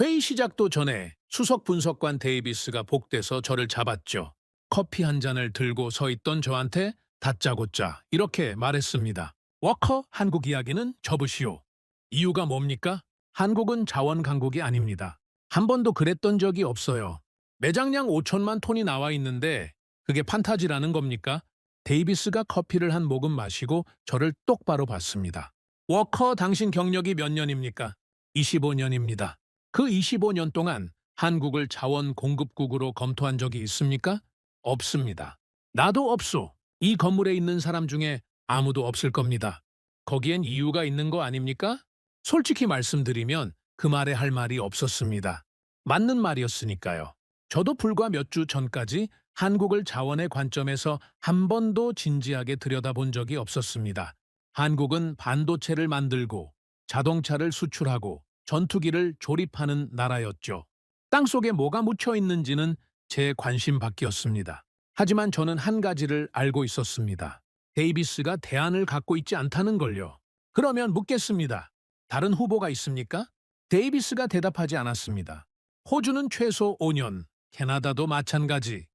회의 시작도 전에 수석 분석관 데이비스가 복대서 저를 잡았죠. 커피 한 잔을 들고 서 있던 저한테 다짜고짜 이렇게 말했습니다. 워커 한국 이야기는 접으시오. 이유가 뭡니까? 한국은 자원 강국이 아닙니다. 한 번도 그랬던 적이 없어요. 매장량 5천만 톤이 나와 있는데 그게 판타지라는 겁니까? 데이비스가 커피를 한 모금 마시고 저를 똑바로 봤습니다. 워커 당신 경력이 몇 년입니까? 25년입니다. 그 25년 동안 한국을 자원 공급국으로 검토한 적이 있습니까? 없습니다. 나도 없소. 이 건물에 있는 사람 중에 아무도 없을 겁니다. 거기엔 이유가 있는 거 아닙니까? 솔직히 말씀드리면 그 말에 할 말이 없었습니다. 맞는 말이었으니까요. 저도 불과 몇 주 전까지 한국을 자원의 관점에서 한 번도 진지하게 들여다본 적이 없었습니다. 한국은 반도체를 만들고 자동차를 수출하고 전투기를 조립하는 나라였죠. 땅속에 뭐가 묻혀 있는지는 제 관심 밖이었습니다. 하지만 저는 한 가지를 알고 있었습니다. 데이비스가 대안을 갖고 있지 않다는 걸요. 그러면 묻겠습니다. 다른 후보가 있습니까? 데이비스가 대답하지 않았습니다. 호주는 최소 5년, 캐나다도 마찬가지.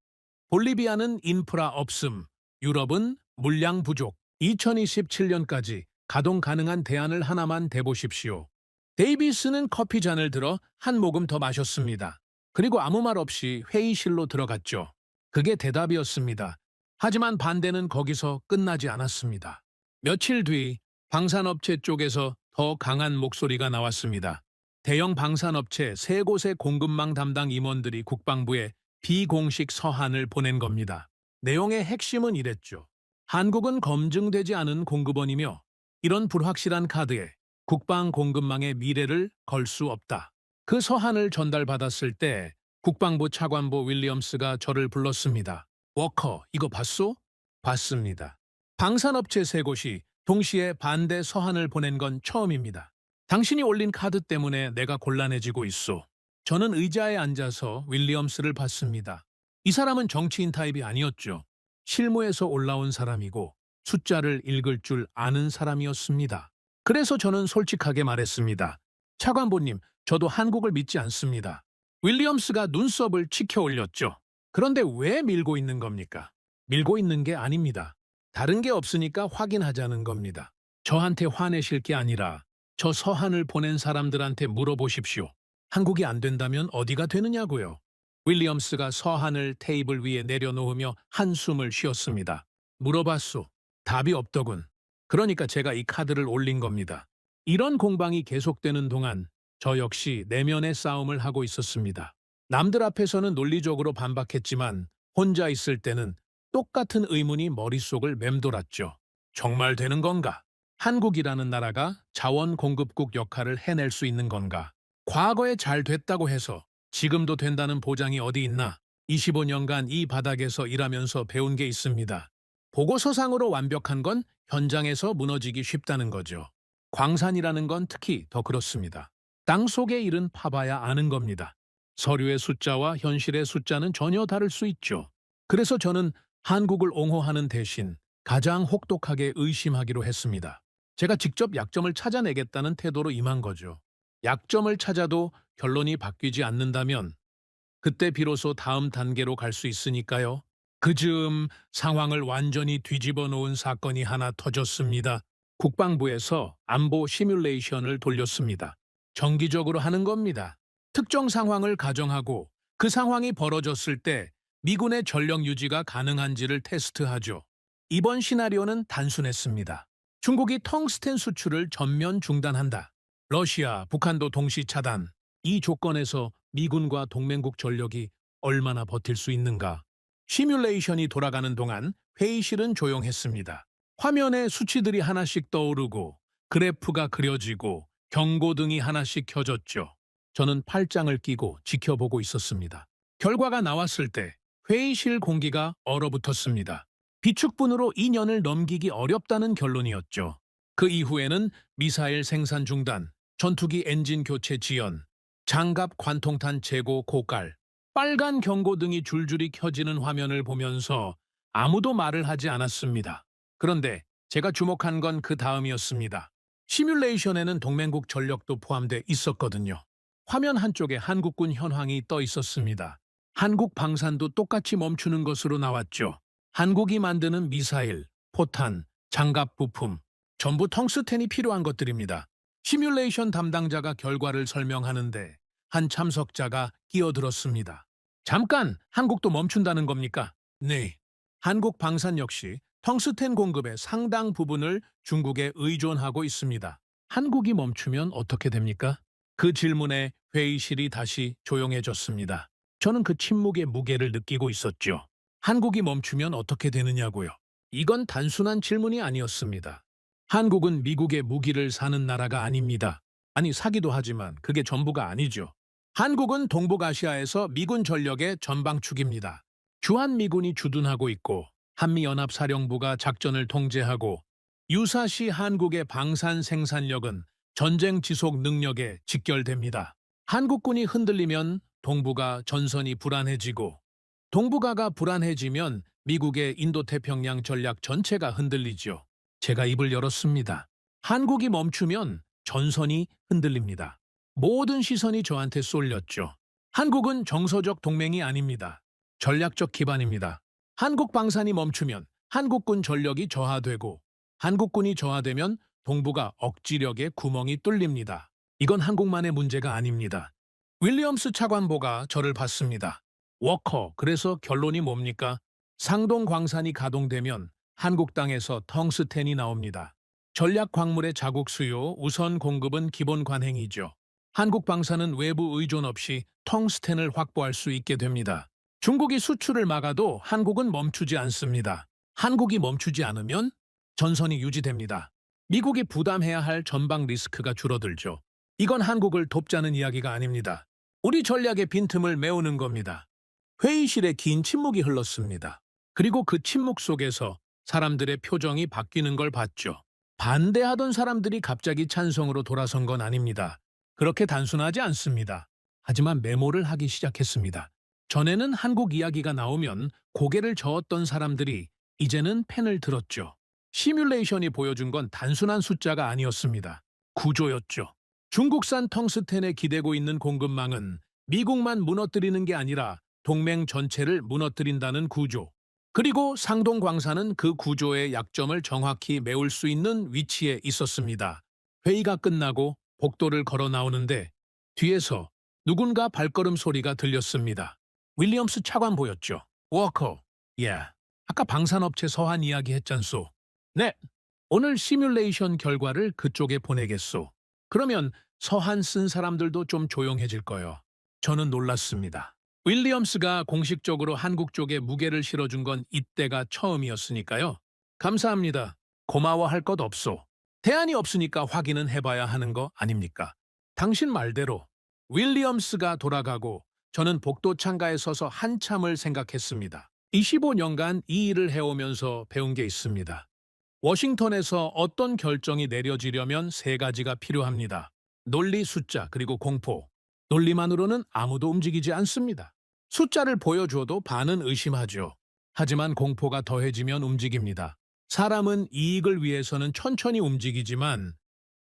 볼리비아는 인프라 없음, 유럽은 물량 부족. 2027년까지 가동 가능한 대안을 하나만 대보십시오. 데이비스는 커피 잔을 들어 한 모금 더 마셨습니다. 그리고 아무 말 없이 회의실로 들어갔죠. 그게 대답이었습니다. 하지만 반대는 거기서 끝나지 않았습니다. 며칠 뒤 방산업체 쪽에서 더 강한 목소리가 나왔습니다. 대형 방산업체 3곳의 공급망 담당 임원들이 국방부에 비공식 서한을 보낸 겁니다. 내용의 핵심은 이랬죠. 한국은 검증되지 않은 공급원이며 이런 불확실한 카드에 국방 공급망의 미래를 걸 수 없다. 그 서한을 전달받았을 때 국방부 차관보 윌리엄스가 저를 불렀습니다. 워커, 이거 봤소? 봤습니다. 방산업체 3곳이 동시에 반대 서한을 보낸 건 처음입니다. 당신이 올린 카드 때문에 내가 곤란해지고 있소. 저는 의자에 앉아서 윌리엄스를 봤습니다. 이 사람은 정치인 타입이 아니었죠. 실무에서 올라온 사람이고 숫자를 읽을 줄 아는 사람이었습니다. 그래서 저는 솔직하게 말했습니다. 차관보님, 저도 한국을 믿지 않습니다. 윌리엄스가 눈썹을 치켜 올렸죠. 그런데 왜 밀고 있는 겁니까? 밀고 있는 게 아닙니다. 다른 게 없으니까 확인하자는 겁니다. 저한테 화내실 게 아니라 저 서한을 보낸 사람들한테 물어보십시오. 한국이 안 된다면 어디가 되느냐고요. 윌리엄스가 서한을 테이블 위에 내려놓으며 한숨을 쉬었습니다. 물어봤소. 답이 없더군. 그러니까 제가 이 카드를 올린 겁니다. 이런 공방이 계속되는 동안 저 역시 내면의 싸움을 하고 있었습니다. 남들 앞에서는 논리적으로 반박했지만 혼자 있을 때는 똑같은 의문이 머릿속을 맴돌았죠. 정말 되는 건가? 한국이라는 나라가 자원 공급국 역할을 해낼 수 있는 건가? 과거에 잘 됐다고 해서 지금도 된다는 보장이 어디 있나? 25년간 이 바닥에서 일하면서 배운 게 있습니다. 보고서상으로 완벽한 건 현장에서 무너지기 쉽다는 거죠. 광산이라는 건 특히 더 그렇습니다. 땅 속의 일은 파봐야 아는 겁니다. 서류의 숫자와 현실의 숫자는 전혀 다를 수 있죠. 그래서 저는 한국을 옹호하는 대신 가장 혹독하게 의심하기로 했습니다. 제가 직접 약점을 찾아내겠다는 태도로 임한 거죠. 약점을 찾아도 결론이 바뀌지 않는다면 그때 비로소 다음 단계로 갈 수 있으니까요. 그 즈음 상황을 완전히 뒤집어 놓은 사건이 하나 터졌습니다. 국방부에서 안보 시뮬레이션을 돌렸습니다. 정기적으로 하는 겁니다. 특정 상황을 가정하고 그 상황이 벌어졌을 때 미군의 전력 유지가 가능한지를 테스트하죠. 이번 시나리오는 단순했습니다. 중국이 텅스텐 수출을 전면 중단한다. 러시아, 북한도 동시 차단. 이 조건에서 미군과 동맹국 전력이 얼마나 버틸 수 있는가? 시뮬레이션이 돌아가는 동안 회의실은 조용했습니다. 화면에 수치들이 하나씩 떠오르고 그래프가 그려지고 경고등이 하나씩 켜졌죠. 저는 팔짱을 끼고 지켜보고 있었습니다. 결과가 나왔을 때 회의실 공기가 얼어붙었습니다. 비축분으로 2년을 넘기기 어렵다는 결론이었죠. 그 이후에는 미사일 생산 중단, 전투기 엔진 교체 지연, 장갑 관통탄 재고 고갈, 빨간 경고등이 줄줄이 켜지는 화면을 보면서 아무도 말을 하지 않았습니다. 그런데 제가 주목한 건 그 다음이었습니다. 시뮬레이션에는 동맹국 전력도 포함돼 있었거든요. 화면 한쪽에 한국군 현황이 떠 있었습니다. 한국 방산도 똑같이 멈추는 것으로 나왔죠. 한국이 만드는 미사일, 포탄, 장갑 부품, 전부 텅스텐이 필요한 것들입니다. 시뮬레이션 담당자가 결과를 설명하는데 한 참석자가 끼어들었습니다. 잠깐, 한국도 멈춘다는 겁니까? 네. 한국 방산 역시 텅스텐 공급의 상당 부분을 중국에 의존하고 있습니다. 한국이 멈추면 어떻게 됩니까? 그 질문에 회의실이 다시 조용해졌습니다. 저는 그 침묵의 무게를 느끼고 있었죠. 한국이 멈추면 어떻게 되느냐고요. 이건 단순한 질문이 아니었습니다. 한국은 미국의 무기를 사는 나라가 아닙니다. 아니, 사기도 하지만 그게 전부가 아니죠. 한국은 동북아시아에서 미군 전력의 전방축입니다. 주한미군이 주둔하고 있고 한미연합사령부가 작전을 통제하고 유사시 한국의 방산 생산력은 전쟁 지속 능력에 직결됩니다. 한국군이 흔들리면 동북아 전선이 불안해지고 동북아가 불안해지면 미국의 인도태평양 전략 전체가 흔들리죠. 제가 입을 열었습니다. 한국이 멈추면 전선이 흔들립니다. 모든 시선이 저한테 쏠렸죠. 한국은 정서적 동맹이 아닙니다. 전략적 기반입니다. 한국 방산이 멈추면 한국군 전력이 저하되고 한국군이 저하되면 동북아 억지력의 구멍이 뚫립니다. 이건 한국만의 문제가 아닙니다. 윌리엄스 차관보가 저를 봤습니다. 워커, 그래서 결론이 뭡니까? 상동 광산이 가동되면 한국 땅에서 텅스텐이 나옵니다. 전략 광물의 자국 수요, 우선 공급은 기본 관행이죠. 한국 방산은 외부 의존 없이 텅스텐을 확보할 수 있게 됩니다. 중국이 수출을 막아도 한국은 멈추지 않습니다. 한국이 멈추지 않으면 전선이 유지됩니다. 미국이 부담해야 할 전방 리스크가 줄어들죠. 이건 한국을 돕자는 이야기가 아닙니다. 우리 전략의 빈틈을 메우는 겁니다. 회의실에 긴 침묵이 흘렀습니다. 그리고 그 침묵 속에서 사람들의 표정이 바뀌는 걸 봤죠. 반대하던 사람들이 갑자기 찬성으로 돌아선 건 아닙니다. 그렇게 단순하지 않습니다. 하지만 메모를 하기 시작했습니다. 전에는 한국 이야기가 나오면 고개를 저었던 사람들이 이제는 펜을 들었죠. 시뮬레이션이 보여준 건 단순한 숫자가 아니었습니다. 구조였죠. 중국산 텅스텐에 기대고 있는 공급망은 미국만 무너뜨리는 게 아니라 동맹 전체를 무너뜨린다는 구조. 그리고 상동광산은 그 구조의 약점을 정확히 메울 수 있는 위치에 있었습니다. 회의가 끝나고 복도를 걸어 나오는데 뒤에서 누군가 발걸음 소리가 들렸습니다. 윌리엄스 차관보였죠. 워커, 아까 방산업체 서한 이야기 했잖소. 네, 오늘 시뮬레이션 결과를 그쪽에 보내겠소. 그러면 서한 쓴 사람들도 좀 조용해질 거요. 저는 놀랐습니다. 윌리엄스가 공식적으로 한국 쪽에 무게를 실어준 건 이때가 처음이었으니까요. 감사합니다. 고마워할 것 없소. 대안이 없으니까 확인은 해봐야 하는 거 아닙니까? 당신 말대로 윌리엄스가 돌아가고 저는 복도 창가에 서서 한참을 생각했습니다. 25년간 이 일을 해오면서 배운 게 있습니다. 워싱턴에서 어떤 결정이 내려지려면 세 가지가 필요합니다. 논리, 숫자, 그리고 공포. 논리만으로는 아무도 움직이지 않습니다. 숫자를 보여줘도 반은 의심하죠. 하지만 공포가 더해지면 움직입니다. 사람은 이익을 위해서는 천천히 움직이지만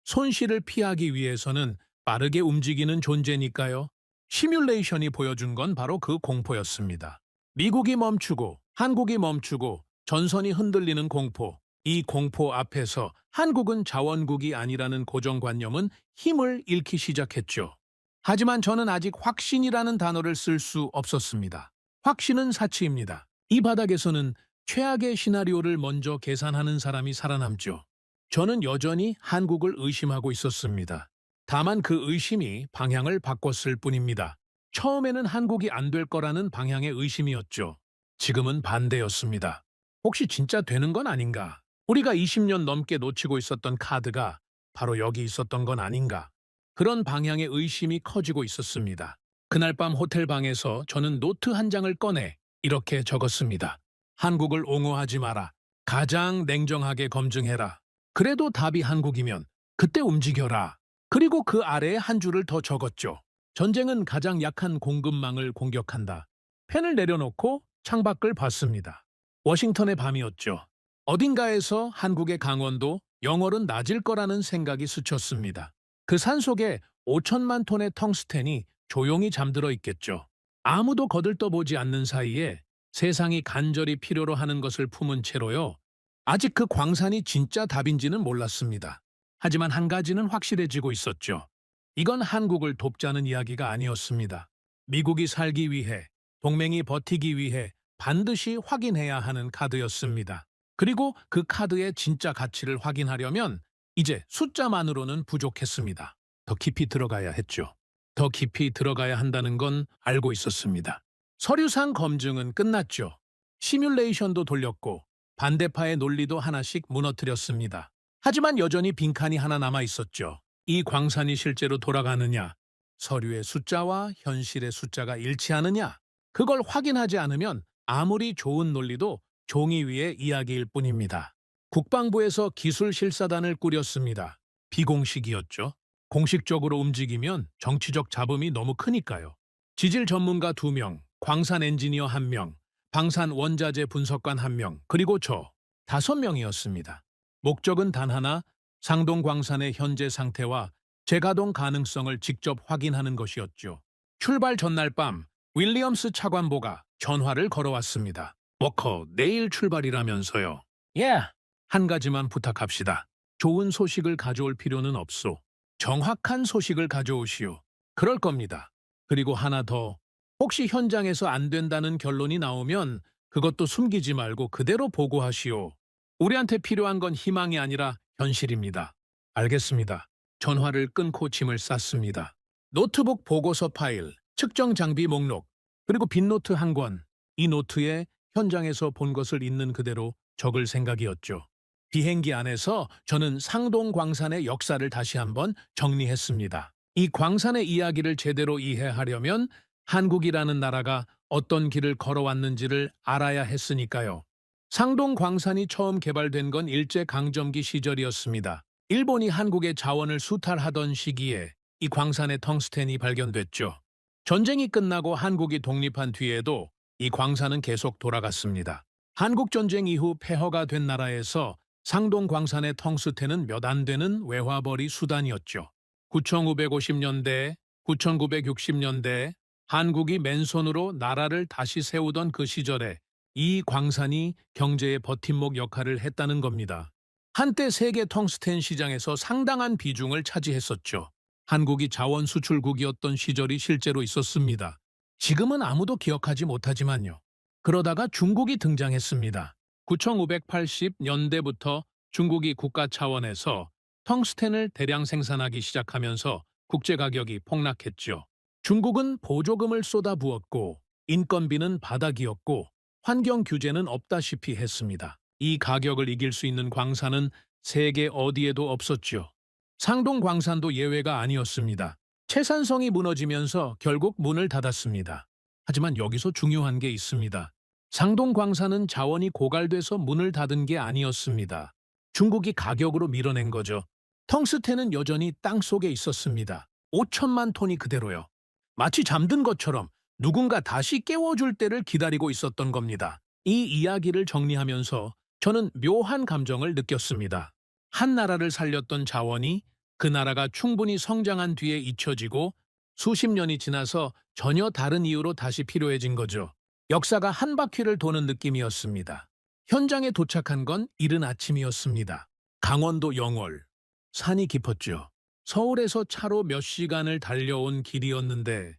손실을 피하기 위해서는 빠르게 움직이는 존재니까요. 시뮬레이션이 보여준 건 바로 그 공포였습니다. 미국이 멈추고 한국이 멈추고 전선이 흔들리는 공포. 이 공포 앞에서 한국은 자원국이 아니라는 고정관념은 힘을 잃기 시작했죠. 하지만 저는 아직 확신이라는 단어를 쓸 수 없었습니다. 확신은 사치입니다. 이 바닥에서는 최악의 시나리오를 먼저 계산하는 사람이 살아남죠. 저는 여전히 한국을 의심하고 있었습니다. 다만 그 의심이 방향을 바꿨을 뿐입니다. 처음에는 한국이 안 될 거라는 방향의 의심이었죠. 지금은 반대였습니다. 혹시 진짜 되는 건 아닌가? 우리가 20년 넘게 놓치고 있었던 카드가 바로 여기 있었던 건 아닌가? 그런 방향의 의심이 커지고 있었습니다. 그날 밤 호텔 방에서 저는 노트 한 장을 꺼내 이렇게 적었습니다. 한국을 옹호하지 마라. 가장 냉정하게 검증해라. 그래도 답이 한국이면 그때 움직여라. 그리고 그 아래에 한 줄을 더 적었죠. 전쟁은 가장 약한 공급망을 공격한다. 펜을 내려놓고 창밖을 봤습니다. 워싱턴의 밤이었죠. 어딘가에서 한국의 강원도 영월은 낮을 거라는 생각이 스쳤습니다. 그 산속에 5천만 톤의 텅스텐이 조용히 잠들어 있겠죠. 아무도 거들떠보지 않는 사이에 세상이 간절히 필요로 하는 것을 품은 채로요. 아직 그 광산이 진짜 답인지는 몰랐습니다. 하지만 한 가지는 확실해지고 있었죠. 이건 한국을 돕자는 이야기가 아니었습니다. 미국이 살기 위해, 동맹이 버티기 위해 반드시 확인해야 하는 카드였습니다. 그리고 그 카드의 진짜 가치를 확인하려면 이제 숫자만으로는 부족했습니다. 더 깊이 들어가야 했죠. 더 깊이 들어가야 한다는 건 알고 있었습니다. 서류상 검증은 끝났죠. 시뮬레이션도 돌렸고 반대파의 논리도 하나씩 무너뜨렸습니다. 하지만 여전히 빈칸이 하나 남아 있었죠. 이 광산이 실제로 돌아가느냐, 서류의 숫자와 현실의 숫자가 일치하느냐, 그걸 확인하지 않으면 아무리 좋은 논리도 종이 위의 이야기일 뿐입니다. 국방부에서 기술실사단을 꾸렸습니다. 비공식이었죠. 공식적으로 움직이면 정치적 잡음이 너무 크니까요. 지질 전문가 2명, 광산 엔지니어 1명, 방산 원자재 분석관 1명, 그리고 저 5명이었습니다. 목적은 단 하나, 상동 광산의 현재 상태와 재가동 가능성을 직접 확인하는 것이었죠. 출발 전날 밤, 윌리엄스 차관보가 전화를 걸어왔습니다. 워커, 내일 출발이라면서요. 예. 한 가지만 부탁합시다. 좋은 소식을 가져올 필요는 없소. 정확한 소식을 가져오시오. 그럴 겁니다. 그리고 하나 더. 혹시 현장에서 안 된다는 결론이 나오면 그것도 숨기지 말고 그대로 보고하시오. 우리한테 필요한 건 희망이 아니라 현실입니다. 알겠습니다. 전화를 끊고 짐을 쌌습니다. 노트북 보고서 파일, 측정 장비 목록, 그리고 빈노트 한 권. 이 노트에 현장에서 본 것을 있는 그대로 적을 생각이었죠. 비행기 안에서 저는 상동 광산의 역사를 다시 한번 정리했습니다. 이 광산의 이야기를 제대로 이해하려면 한국이라는 나라가 어떤 길을 걸어왔는지를 알아야 했으니까요. 상동 광산이 처음 개발된 건 일제강점기 시절이었습니다. 일본이 한국의 자원을 수탈하던 시기에 이 광산의 텅스텐이 발견됐죠. 전쟁이 끝나고 한국이 독립한 뒤에도 이 광산은 계속 돌아갔습니다. 한국전쟁 이후 폐허가 된 나라에서 상동 광산의 텅스텐은 몇 안 되는 외화벌이 수단이었죠. 1950년대, 1960년대 한국이 맨손으로 나라를 다시 세우던 그 시절에 이 광산이 경제의 버팀목 역할을 했다는 겁니다. 한때 세계 텅스텐 시장에서 상당한 비중을 차지했었죠. 한국이 자원 수출국이었던 시절이 실제로 있었습니다. 지금은 아무도 기억하지 못하지만요. 그러다가 중국이 등장했습니다. 1980년대부터 중국이 국가 차원에서 텅스텐을 대량 생산하기 시작하면서 국제 가격이 폭락했죠. 중국은 보조금을 쏟아부었고 인건비는 바닥이었고 환경 규제는 없다시피 했습니다. 이 가격을 이길 수 있는 광산은 세계 어디에도 없었죠. 상동 광산도 예외가 아니었습니다. 채산성이 무너지면서 결국 문을 닫았습니다. 하지만 여기서 중요한 게 있습니다. 상동 광산은 자원이 고갈돼서 문을 닫은 게 아니었습니다. 중국이 가격으로 밀어낸 거죠. 텅스텐은 여전히 땅 속에 있었습니다. 5천만 톤이 그대로요. 마치 잠든 것처럼 누군가 다시 깨워줄 때를 기다리고 있었던 겁니다. 이 이야기를 정리하면서 저는 묘한 감정을 느꼈습니다. 한 나라를 살렸던 자원이 그 나라가 충분히 성장한 뒤에 잊혀지고 수십 년이 지나서 전혀 다른 이유로 다시 필요해진 거죠. 역사가 한 바퀴를 도는 느낌이었습니다. 현장에 도착한 건 이른 아침이었습니다. 강원도 영월. 산이 깊었죠. 서울에서 차로 몇 시간을 달려온 길이었는데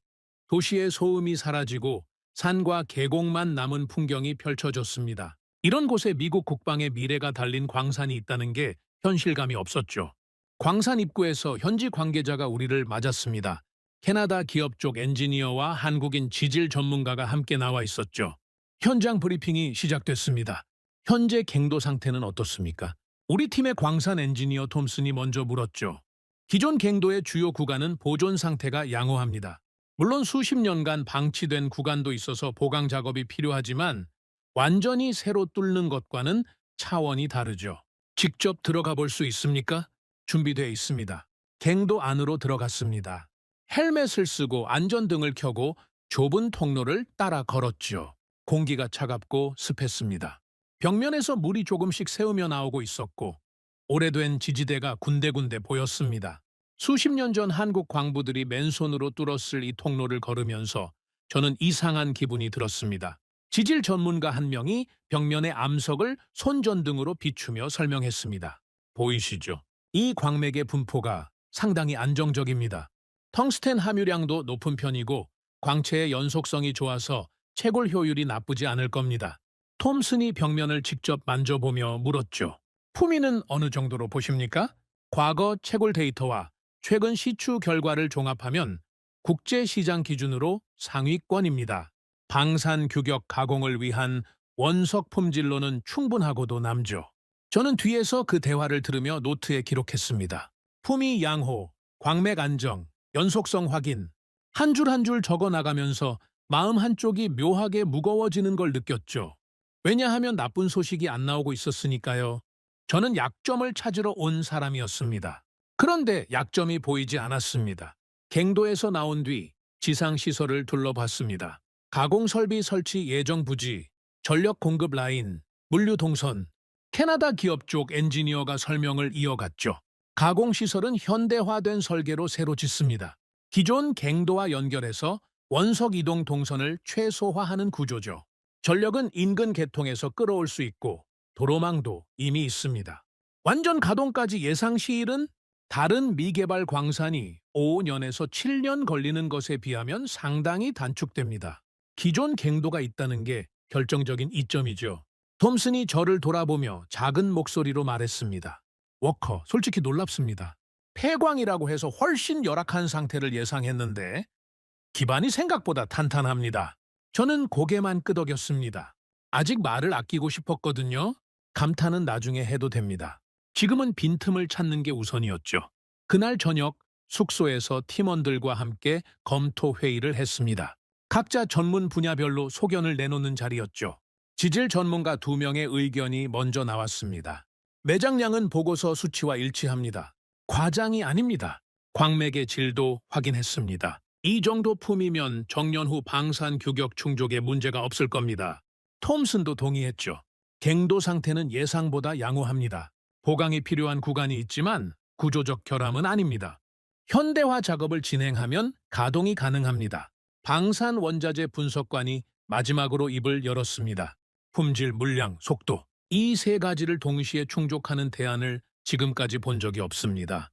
도시의 소음이 사라지고 산과 계곡만 남은 풍경이 펼쳐졌습니다. 이런 곳에 미국 국방의 미래가 달린 광산이 있다는 게 현실감이 없었죠. 광산 입구에서 현지 관계자가 우리를 맞았습니다. 캐나다 기업 쪽 엔지니어와 한국인 지질 전문가가 함께 나와 있었죠. 현장 브리핑이 시작됐습니다. 현재 갱도 상태는 어떻습니까? 우리 팀의 광산 엔지니어 톰슨이 먼저 물었죠. 기존 갱도의 주요 구간은 보존 상태가 양호합니다. 물론 수십 년간 방치된 구간도 있어서 보강 작업이 필요하지만 완전히 새로 뚫는 것과는 차원이 다르죠. 직접 들어가 볼 수 있습니까? 준비되어 있습니다. 갱도 안으로 들어갔습니다. 헬멧을 쓰고 안전등을 켜고 좁은 통로를 따라 걸었죠. 공기가 차갑고 습했습니다. 벽면에서 물이 조금씩 새우며 나오고 있었고 오래된 지지대가 군데군데 보였습니다. 수십 년 전 한국 광부들이 맨손으로 뚫었을 이 통로를 걸으면서 저는 이상한 기분이 들었습니다. 지질 전문가 한 명이 벽면의 암석을 손전등으로 비추며 설명했습니다. 보이시죠? 이 광맥의 분포가 상당히 안정적입니다. 텅스텐 함유량도 높은 편이고 광채의 연속성이 좋아서 채굴 효율이 나쁘지 않을 겁니다. 톰슨이 벽면을 직접 만져보며 물었죠. 품위는 어느 정도로 보십니까? 과거 채굴 데이터와 최근 시추 결과를 종합하면 국제시장 기준으로 상위권입니다. 방산 규격 가공을 위한 원석 품질로는 충분하고도 남죠. 저는 뒤에서 그 대화를 들으며 노트에 기록했습니다. 품위 양호, 광맥 안정, 연속성 확인. 한 줄 한 줄 적어 나가면서 마음 한쪽이 묘하게 무거워지는 걸 느꼈죠. 왜냐하면 나쁜 소식이 안 나오고 있었으니까요. 저는 약점을 찾으러 온 사람이었습니다. 그런데 약점이 보이지 않았습니다. 갱도에서 나온 뒤 지상시설을 둘러봤습니다. 가공설비 설치 예정 부지, 전력 공급 라인, 물류 동선. 캐나다 기업 쪽 엔지니어가 설명을 이어갔죠. 가공시설은 현대화된 설계로 새로 짓습니다. 기존 갱도와 연결해서 원석 이동 동선을 최소화하는 구조죠. 전력은 인근 계통에서 끌어올 수 있고 도로망도 이미 있습니다. 완전 가동까지 예상 시일은 다른 미개발 광산이 5년에서 7년 걸리는 것에 비하면 상당히 단축됩니다. 기존 갱도가 있다는 게 결정적인 이점이죠. 톰슨이 저를 돌아보며 작은 목소리로 말했습니다. 워커, 솔직히 놀랍습니다. 폐광이라고 해서 훨씬 열악한 상태를 예상했는데 기반이 생각보다 탄탄합니다. 저는 고개만 끄덕였습니다. 아직 말을 아끼고 싶었거든요. 감탄은 나중에 해도 됩니다. 지금은 빈틈을 찾는 게 우선이었죠. 그날 저녁 숙소에서 팀원들과 함께 검토 회의를 했습니다. 각자 전문 분야별로 소견을 내놓는 자리였죠. 지질 전문가 2명의 의견이 먼저 나왔습니다. 매장량은 보고서 수치와 일치합니다. 과장이 아닙니다. 광맥의 질도 확인했습니다. 이 정도 품이면 정년 후 방산 규격 충족에 문제가 없을 겁니다. 톰슨도 동의했죠. 갱도 상태는 예상보다 양호합니다. 보강이 필요한 구간이 있지만 구조적 결함은 아닙니다. 현대화 작업을 진행하면 가동이 가능합니다. 방산 원자재 분석관이 마지막으로 입을 열었습니다. 품질, 물량, 속도. 이 세 가지를 동시에 충족하는 대안을 지금까지 본 적이 없습니다.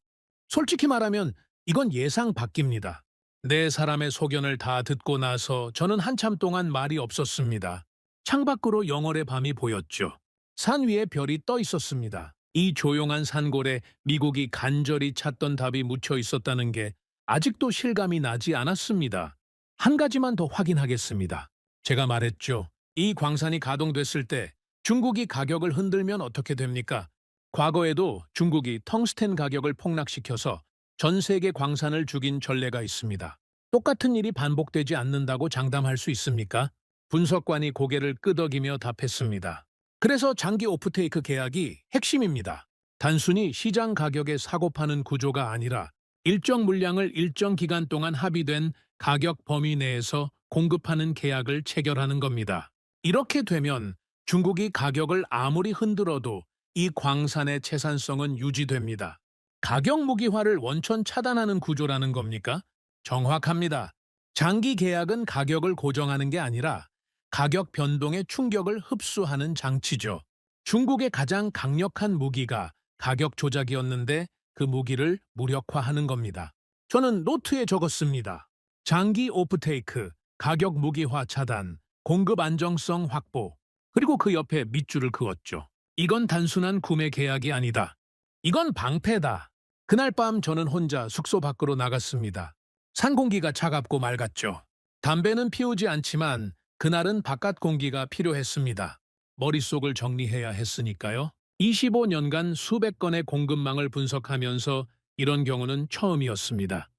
솔직히 말하면 이건 예상 밖입니다. 네 사람의 소견을 다 듣고 나서 저는 한참 동안 말이 없었습니다. 창밖으로 영월의 밤이 보였죠. 산 위에 별이 떠 있었습니다. 이 조용한 산골에 미국이 간절히 찾던 답이 묻혀 있었다는 게 아직도 실감이 나지 않았습니다. 한 가지만 더 확인하겠습니다. 제가 말했죠. 이 광산이 가동됐을 때 중국이 가격을 흔들면 어떻게 됩니까? 과거에도 중국이 텅스텐 가격을 폭락시켜서 전 세계 광산을 죽인 전례가 있습니다. 똑같은 일이 반복되지 않는다고 장담할 수 있습니까? 분석관이 고개를 끄덕이며 답했습니다. 그래서 장기 오프테이크 계약이 핵심입니다. 단순히 시장 가격에 사고 파는 구조가 아니라 일정 물량을 일정 기간 동안 합의된 가격 범위 내에서 공급하는 계약을 체결하는 겁니다. 이렇게 되면 중국이 가격을 아무리 흔들어도 이 광산의 채산성은 유지됩니다. 가격 무기화를 원천 차단하는 구조라는 겁니까? 정확합니다. 장기 계약은 가격을 고정하는 게 아니라 가격 변동의 충격을 흡수하는 장치죠. 중국의 가장 강력한 무기가 가격 조작이었는데 그 무기를 무력화하는 겁니다. 저는 노트에 적었습니다. 장기 오프테이크, 가격 무기화 차단, 공급 안정성 확보, 그리고 그 옆에 밑줄을 그었죠. 이건 단순한 구매 계약이 아니다. 이건 방패다. 그날 밤 저는 혼자 숙소 밖으로 나갔습니다. 산 공기가 차갑고 맑았죠. 담배는 피우지 않지만 그날은 바깥 공기가 필요했습니다. 머릿속을 정리해야 했으니까요. 25년간 수백 건의 공급망을 분석하면서 이런 경우는 처음이었습니다.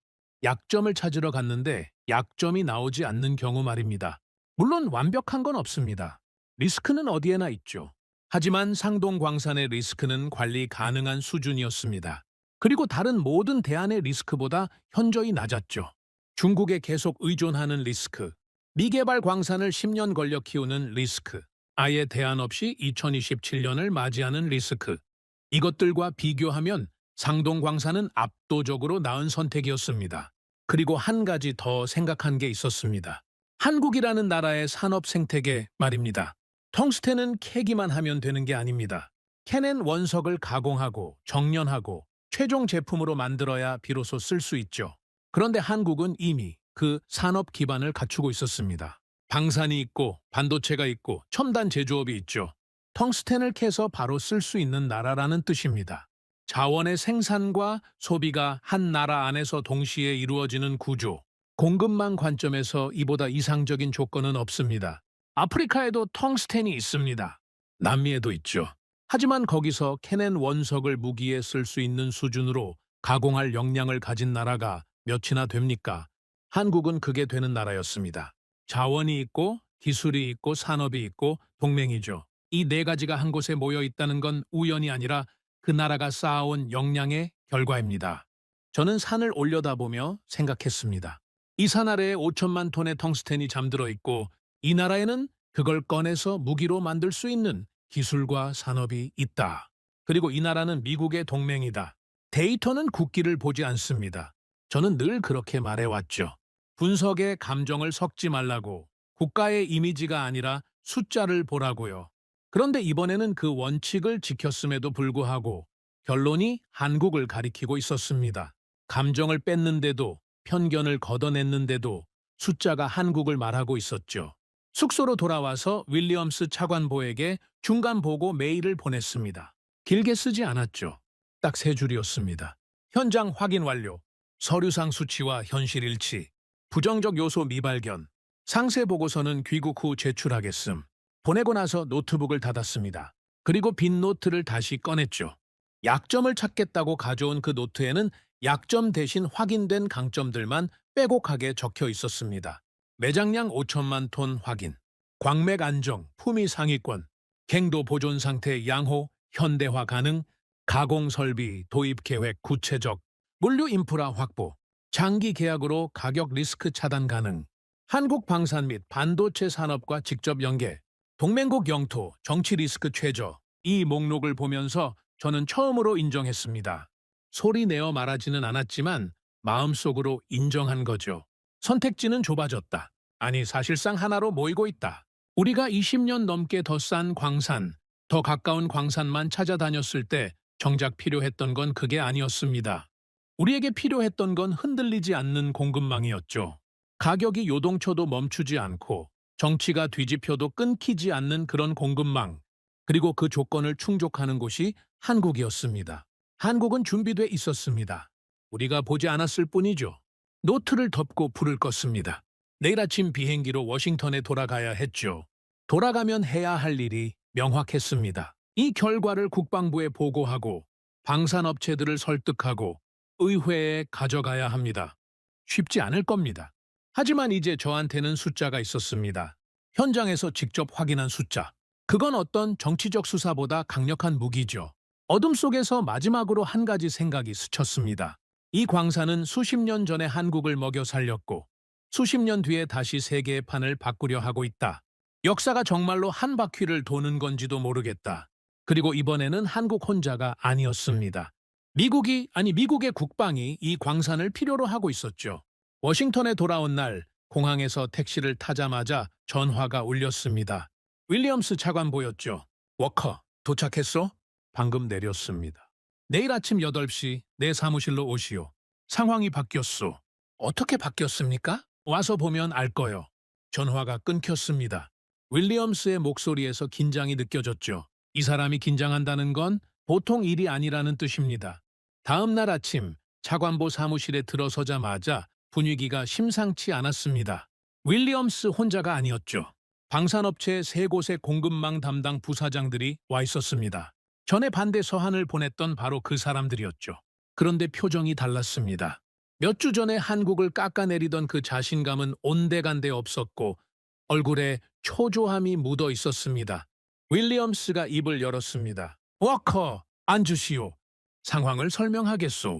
약점을 찾으러 갔는데 약점이 나오지 않는 경우 말입니다. 물론 완벽한 건 없습니다. 리스크는 어디에나 있죠. 하지만 상동 광산의 리스크는 관리 가능한 수준이었습니다. 그리고 다른 모든 대안의 리스크보다 현저히 낮았죠. 중국에 계속 의존하는 리스크, 미개발 광산을 10년 걸려 키우는 리스크, 아예 대안 없이 2027년을 맞이하는 리스크. 이것들과 비교하면 상동광산은 압도적으로 나은 선택이었습니다. 그리고 한 가지 더 생각한 게 있었습니다. 한국이라는 나라의 산업 생태계 말입니다. 텅스텐은 캐기만 하면 되는 게 아닙니다. 캐낸 원석을 가공하고 정련하고 최종 제품으로 만들어야 비로소 쓸 수 있죠. 그런데 한국은 이미 그 산업 기반을 갖추고 있었습니다. 방산이 있고 반도체가 있고 첨단 제조업이 있죠. 텅스텐을 캐서 바로 쓸 수 있는 나라라는 뜻입니다. 자원의 생산과 소비가 한 나라 안에서 동시에 이루어지는 구조. 공급망 관점에서 이보다 이상적인 조건은 없습니다. 아프리카에도 텅스텐이 있습니다. 남미에도 있죠. 하지만 거기서 캐낸 원석을 무기에 쓸 수 있는 수준으로 가공할 역량을 가진 나라가 몇이나 됩니까? 한국은 그게 되는 나라였습니다. 자원이 있고 기술이 있고 산업이 있고 동맹이죠. 이 네 가지가 한 곳에 모여 있다는 건 우연이 아니라 그 나라가 쌓아온 역량의 결과입니다. 저는 산을 올려다보며 생각했습니다. 이 산 아래에 5천만 톤의 텅스텐이 잠들어 있고 이 나라에는 그걸 꺼내서 무기로 만들 수 있는 기술과 산업이 있다. 그리고 이 나라는 미국의 동맹이다. 데이터는 국기를 보지 않습니다. 저는 늘 그렇게 말해왔죠. 분석에 감정을 섞지 말라고, 국가의 이미지가 아니라 숫자를 보라고요. 그런데 이번에는 그 원칙을 지켰음에도 불구하고 결론이 한국을 가리키고 있었습니다. 감정을 뺐는데도 편견을 걷어냈는데도 숫자가 한국을 말하고 있었죠. 숙소로 돌아와서 윌리엄스 차관보에게 중간 보고 메일을 보냈습니다. 길게 쓰지 않았죠. 딱 3줄이었습니다. 현장 확인 완료. 서류상 수치와 현실 일치. 부정적 요소 미발견. 상세 보고서는 귀국 후 제출하겠음. 보내고 나서 노트북을 닫았습니다. 그리고 빈 노트를 다시 꺼냈죠. 약점을 찾겠다고 가져온 그 노트에는 약점 대신 확인된 강점들만 빼곡하게 적혀 있었습니다. 매장량 5천만 톤 확인, 광맥 안정, 품위 상위권, 갱도 보존 상태 양호, 현대화 가능, 가공 설비, 도입 계획 구체적, 물류 인프라 확보, 장기 계약으로 가격 리스크 차단 가능, 한국 방산 및 반도체 산업과 직접 연계, 동맹국 영토, 정치 리스크 최저. 이 목록을 보면서 저는 처음으로 인정했습니다. 소리 내어 말하지는 않았지만 마음속으로 인정한 거죠. 선택지는 좁아졌다. 아니, 사실상 하나로 모이고 있다. 우리가 20년 넘게 더 싼 광산, 더 가까운 광산만 찾아다녔을 때 정작 필요했던 건 그게 아니었습니다. 우리에게 필요했던 건 흔들리지 않는 공급망이었죠. 가격이 요동쳐도 멈추지 않고 정치가 뒤집혀도 끊기지 않는 그런 공급망. 그리고 그 조건을 충족하는 곳이 한국이었습니다. 한국은 준비돼 있었습니다. 우리가 보지 않았을 뿐이죠. 노트를 덮고 불을 껐습니다. 내일 아침 비행기로 워싱턴에 돌아가야 했죠. 돌아가면 해야 할 일이 명확했습니다. 이 결과를 국방부에 보고하고 방산업체들을 설득하고 의회에 가져가야 합니다. 쉽지 않을 겁니다. 하지만 이제 저한테는 숫자가 있었습니다. 현장에서 직접 확인한 숫자. 그건 어떤 정치적 수사보다 강력한 무기죠. 어둠 속에서 마지막으로 한 가지 생각이 스쳤습니다. 이 광산은 수십 년 전에 한국을 먹여 살렸고 수십 년 뒤에 다시 세계의 판을 바꾸려 하고 있다. 역사가 정말로 한 바퀴를 도는 건지도 모르겠다. 그리고 이번에는 한국 혼자가 아니었습니다. 미국의 국방이 이 광산을 필요로 하고 있었죠. 워싱턴에 돌아온 날 공항에서 택시를 타자마자 전화가 울렸습니다. 윌리엄스 차관보였죠. 워커, 도착했어? 방금 내렸습니다. 내일 아침 8시 내 사무실로 오시오. 상황이 바뀌었소. 어떻게 바뀌었습니까? 와서 보면 알 거요. 전화가 끊겼습니다. 윌리엄스의 목소리에서 긴장이 느껴졌죠. 이 사람이 긴장한다는 건 보통 일이 아니라는 뜻입니다. 다음 날 아침 차관보 사무실에 들어서자마자 분위기가 심상치 않았습니다. 윌리엄스 혼자가 아니었죠. 방산업체 3곳의 공급망 담당 부사장들이 와 있었습니다. 전에 반대 서한을 보냈던 바로 그 사람들이었죠. 그런데 표정이 달랐습니다. 몇 주 전에 한국을 깎아내리던 그 자신감은 온데간데 없었고 얼굴에 초조함이 묻어 있었습니다. 윌리엄스가 입을 열었습니다. 워커, 앉으시오. 상황을 설명하겠소.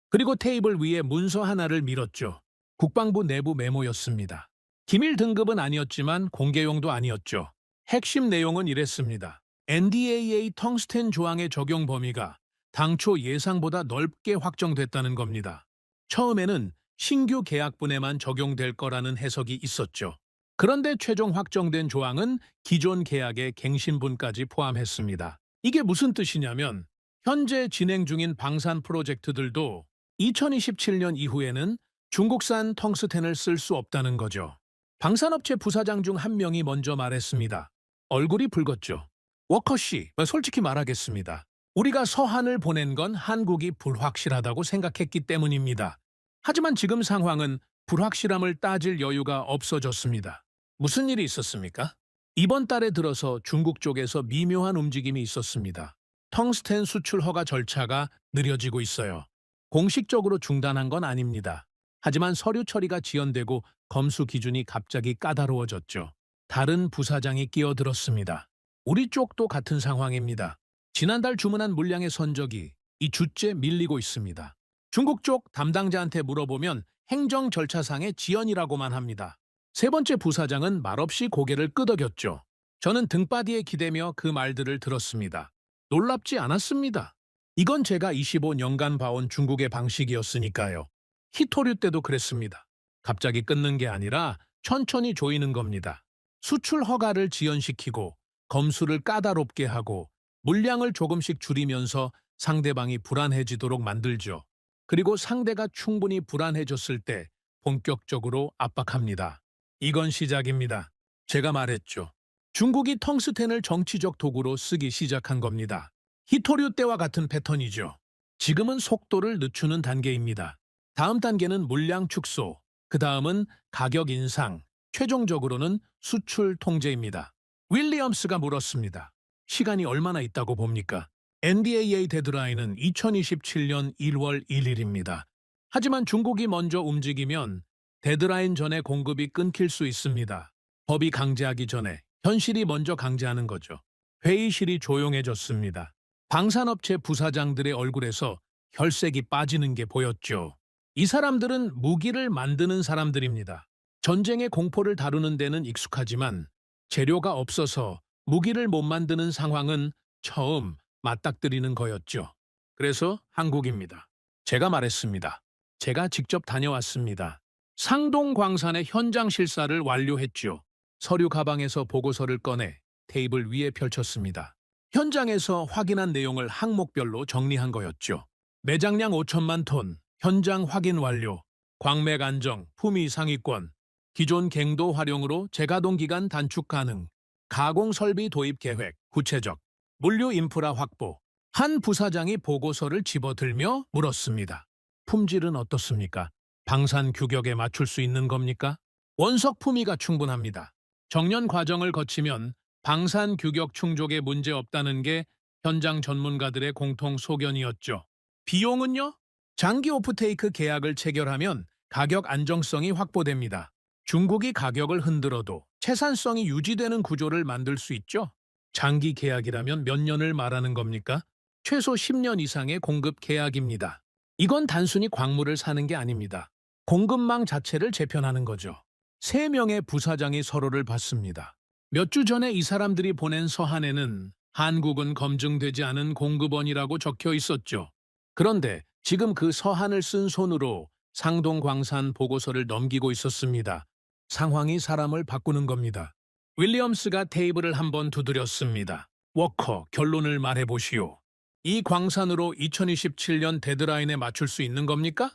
그리고 테이블 위에 문서 하나를 밀었죠. 국방부 내부 메모였습니다. 기밀 등급은 아니었지만 공개용도 아니었죠. 핵심 내용은 이랬습니다. NDAA 텅스텐 조항의 적용 범위가 당초 예상보다 넓게 확정됐다는 겁니다. 처음에는 신규 계약분에만 적용될 거라는 해석이 있었죠. 그런데 최종 확정된 조항은 기존 계약의 갱신분까지 포함했습니다. 이게 무슨 뜻이냐면 현재 진행 중인 방산 프로젝트들도 2027년 이후에는 중국산 텅스텐을 쓸 수 없다는 거죠. 방산업체 부사장 중 한 명이 먼저 말했습니다. 얼굴이 붉었죠. 워커씨, 솔직히 말하겠습니다. 우리가 서한을 보낸 건 한국이 불확실하다고 생각했기 때문입니다. 하지만 지금 상황은 불확실함을 따질 여유가 없어졌습니다. 무슨 일이 있었습니까? 이번 달에 들어서 중국 쪽에서 미묘한 움직임이 있었습니다. 텅스텐 수출 허가 절차가 느려지고 있어요. 공식적으로 중단한 건 아닙니다. 하지만 서류 처리가 지연되고 검수 기준이 갑자기 까다로워졌죠. 다른 부사장이 끼어들었습니다. 우리 쪽도 같은 상황입니다. 지난달 주문한 물량의 선적이 이 주째 밀리고 있습니다. 중국 쪽 담당자한테 물어보면 행정 절차상의 지연이라고만 합니다. 세 번째 부사장은 말없이 고개를 끄덕였죠. 저는 등바디에 기대며 그 말들을 들었습니다. 놀랍지 않았습니다. 이건 제가 25년간 봐온 중국의 방식이었으니까요. 히토류 때도 그랬습니다. 갑자기 끊는 게 아니라 천천히 조이는 겁니다. 수출 허가를 지연시키고 검수를 까다롭게 하고 물량을 조금씩 줄이면서 상대방이 불안해지도록 만들죠. 그리고 상대가 충분히 불안해졌을 때 본격적으로 압박합니다. 이건 시작입니다. 제가 말했죠. 중국이 텅스텐을 정치적 도구로 쓰기 시작한 겁니다. 히토류 때와 같은 패턴이죠. 지금은 속도를 늦추는 단계입니다. 다음 단계는 물량 축소, 그 다음은 가격 인상, 최종적으로는 수출 통제입니다. 윌리엄스가 물었습니다. 시간이 얼마나 있다고 봅니까? NDAA 데드라인은 2027년 1월 1일입니다. 하지만 중국이 먼저 움직이면 데드라인 전에 공급이 끊길 수 있습니다. 법이 강제하기 전에 현실이 먼저 강제하는 거죠. 회의실이 조용해졌습니다. 방산업체 부사장들의 얼굴에서 혈색이 빠지는 게 보였죠. 이 사람들은 무기를 만드는 사람들입니다. 전쟁의 공포를 다루는 데는 익숙하지만 재료가 없어서 무기를 못 만드는 상황은 처음 맞닥뜨리는 거였죠. 그래서 한국입니다. 제가 말했습니다. 제가 직접 다녀왔습니다. 상동 광산의 현장 실사를 완료했죠. 서류 가방에서 보고서를 꺼내 테이블 위에 펼쳤습니다. 현장에서 확인한 내용을 항목별로 정리한 거였죠. 매장량 5천만 톤, 현장 확인 완료, 광맥 안정, 품위 상위권, 기존 갱도 활용으로 재가동 기간 단축 가능, 가공 설비 도입 계획, 구체적, 물류 인프라 확보. 한 부사장이 보고서를 집어들며 물었습니다. 품질은 어떻습니까? 방산 규격에 맞출 수 있는 겁니까? 원석 품위가 충분합니다. 정년 과정을 거치면 방산 규격 충족에 문제 없다는 게 현장 전문가들의 공통 소견이었죠. 비용은요? 장기 오프테이크 계약을 체결하면 가격 안정성이 확보됩니다. 중국이 가격을 흔들어도 채산성이 유지되는 구조를 만들 수 있죠. 장기 계약이라면 몇 년을 말하는 겁니까? 최소 10년 이상의 공급 계약입니다. 이건 단순히 광물을 사는 게 아닙니다. 공급망 자체를 재편하는 거죠. 3명의 부사장이 서로를 봤습니다. 몇 주 전에 이 사람들이 보낸 서한에는 한국은 검증되지 않은 공급원이라고 적혀 있었죠. 그런데 지금 그 서한을 쓴 손으로 상동광산 보고서를 넘기고 있었습니다. 상황이 사람을 바꾸는 겁니다. 윌리엄스가 테이블을 한번 두드렸습니다. 워커, 결론을 말해보시오. 이 광산으로 2027년 데드라인에 맞출 수 있는 겁니까?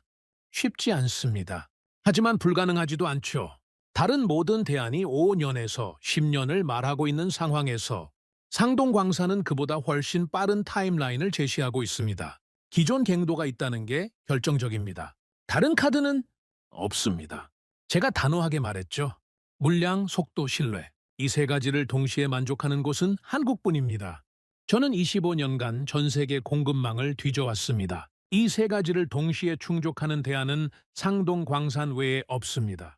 쉽지 않습니다. 하지만 불가능하지도 않죠. 다른 모든 대안이 5년에서 10년을 말하고 있는 상황에서 상동광산은 그보다 훨씬 빠른 타임라인을 제시하고 있습니다. 기존 갱도가 있다는 게 결정적입니다. 다른 카드는 없습니다. 제가 단호하게 말했죠. 물량, 속도, 신뢰. 이 3가지를 동시에 만족하는 곳은 한국뿐입니다. 저는 25년간 전 세계 공급망을 뒤져왔습니다. 이 3가지를 동시에 충족하는 대안은 상동광산 외에 없습니다.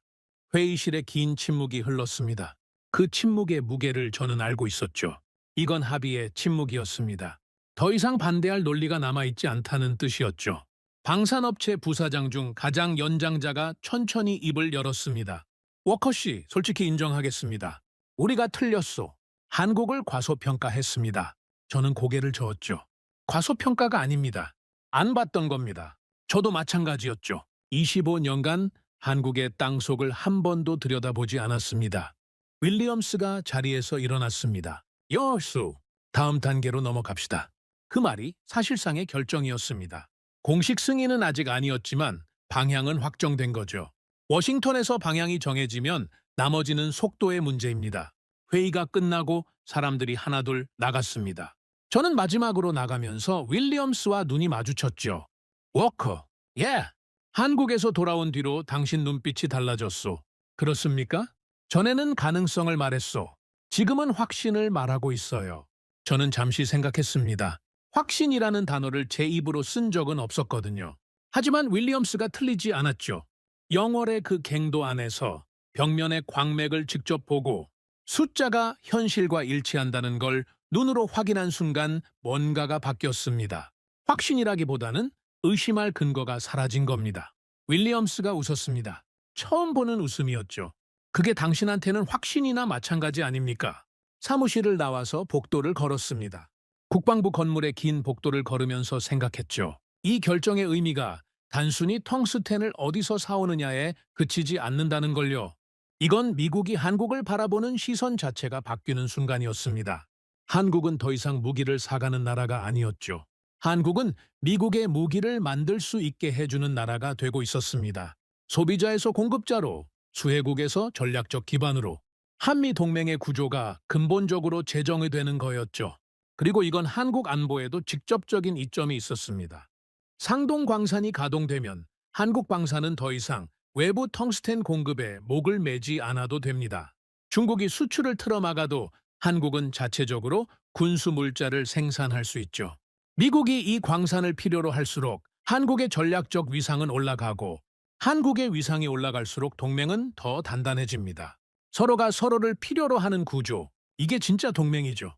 회의실에 긴 침묵이 흘렀습니다. 그 침묵의 무게를 저는 알고 있었죠. 이건 합의의 침묵이었습니다. 더 이상 반대할 논리가 남아있지 않다는 뜻이었죠. 방산업체 부사장 중 가장 연장자가 천천히 입을 열었습니다. 워커씨, 솔직히 인정하겠습니다. 우리가 틀렸소. 한국을 과소평가했습니다. 저는 고개를 저었죠. 과소평가가 아닙니다. 안 봤던 겁니다. 저도 마찬가지였죠. 25년간 한국의 땅속을 한 번도 들여다보지 않았습니다. 윌리엄스가 자리에서 일어났습니다. 여수, 다음 단계로 넘어갑시다. 그 말이 사실상의 결정이었습니다. 공식 승인은 아직 아니었지만 방향은 확정된 거죠. 워싱턴에서 방향이 정해지면 나머지는 속도의 문제입니다. 회의가 끝나고 사람들이 하나둘 나갔습니다. 저는 마지막으로 나가면서 윌리엄스와 눈이 마주쳤죠. 워커, 예. 한국에서 돌아온 뒤로 당신 눈빛이 달라졌소. 그렇습니까? 전에는 가능성을 말했소. 지금은 확신을 말하고 있어요. 저는 잠시 생각했습니다. 확신이라는 단어를 제 입으로 쓴 적은 없었거든요. 하지만 윌리엄스가 틀리지 않았죠. 영월의 그 갱도 안에서 벽면의 광맥을 직접 보고 숫자가 현실과 일치한다는 걸 눈으로 확인한 순간 뭔가가 바뀌었습니다. 확신이라기보다는 의심할 근거가 사라진 겁니다. 윌리엄스가 웃었습니다. 처음 보는 웃음이었죠. 그게 당신한테는 확신이나 마찬가지 아닙니까? 사무실을 나와서 복도를 걸었습니다. 국방부 건물의 긴 복도를 걸으면서 생각했죠. 이 결정의 의미가 단순히 텅스텐을 어디서 사오느냐에 그치지 않는다는 걸요. 이건 미국이 한국을 바라보는 시선 자체가 바뀌는 순간이었습니다. 한국은 더 이상 무기를 사가는 나라가 아니었죠. 한국은 미국의 무기를 만들 수 있게 해주는 나라가 되고 있었습니다. 소비자에서 공급자로, 수혜국에서 전략적 기반으로 한미 동맹의 구조가 근본적으로 재정이 되는 거였죠. 그리고 이건 한국 안보에도 직접적인 이점이 있었습니다. 상동 광산이 가동되면 한국 방산은 더 이상 외부 텅스텐 공급에 목을 매지 않아도 됩니다. 중국이 수출을 틀어막아도 한국은 자체적으로 군수 물자를 생산할 수 있죠. 미국이 이 광산을 필요로 할수록 한국의 전략적 위상은 올라가고 한국의 위상이 올라갈수록 동맹은 더 단단해집니다. 서로가 서로를 필요로 하는 구조, 이게 진짜 동맹이죠.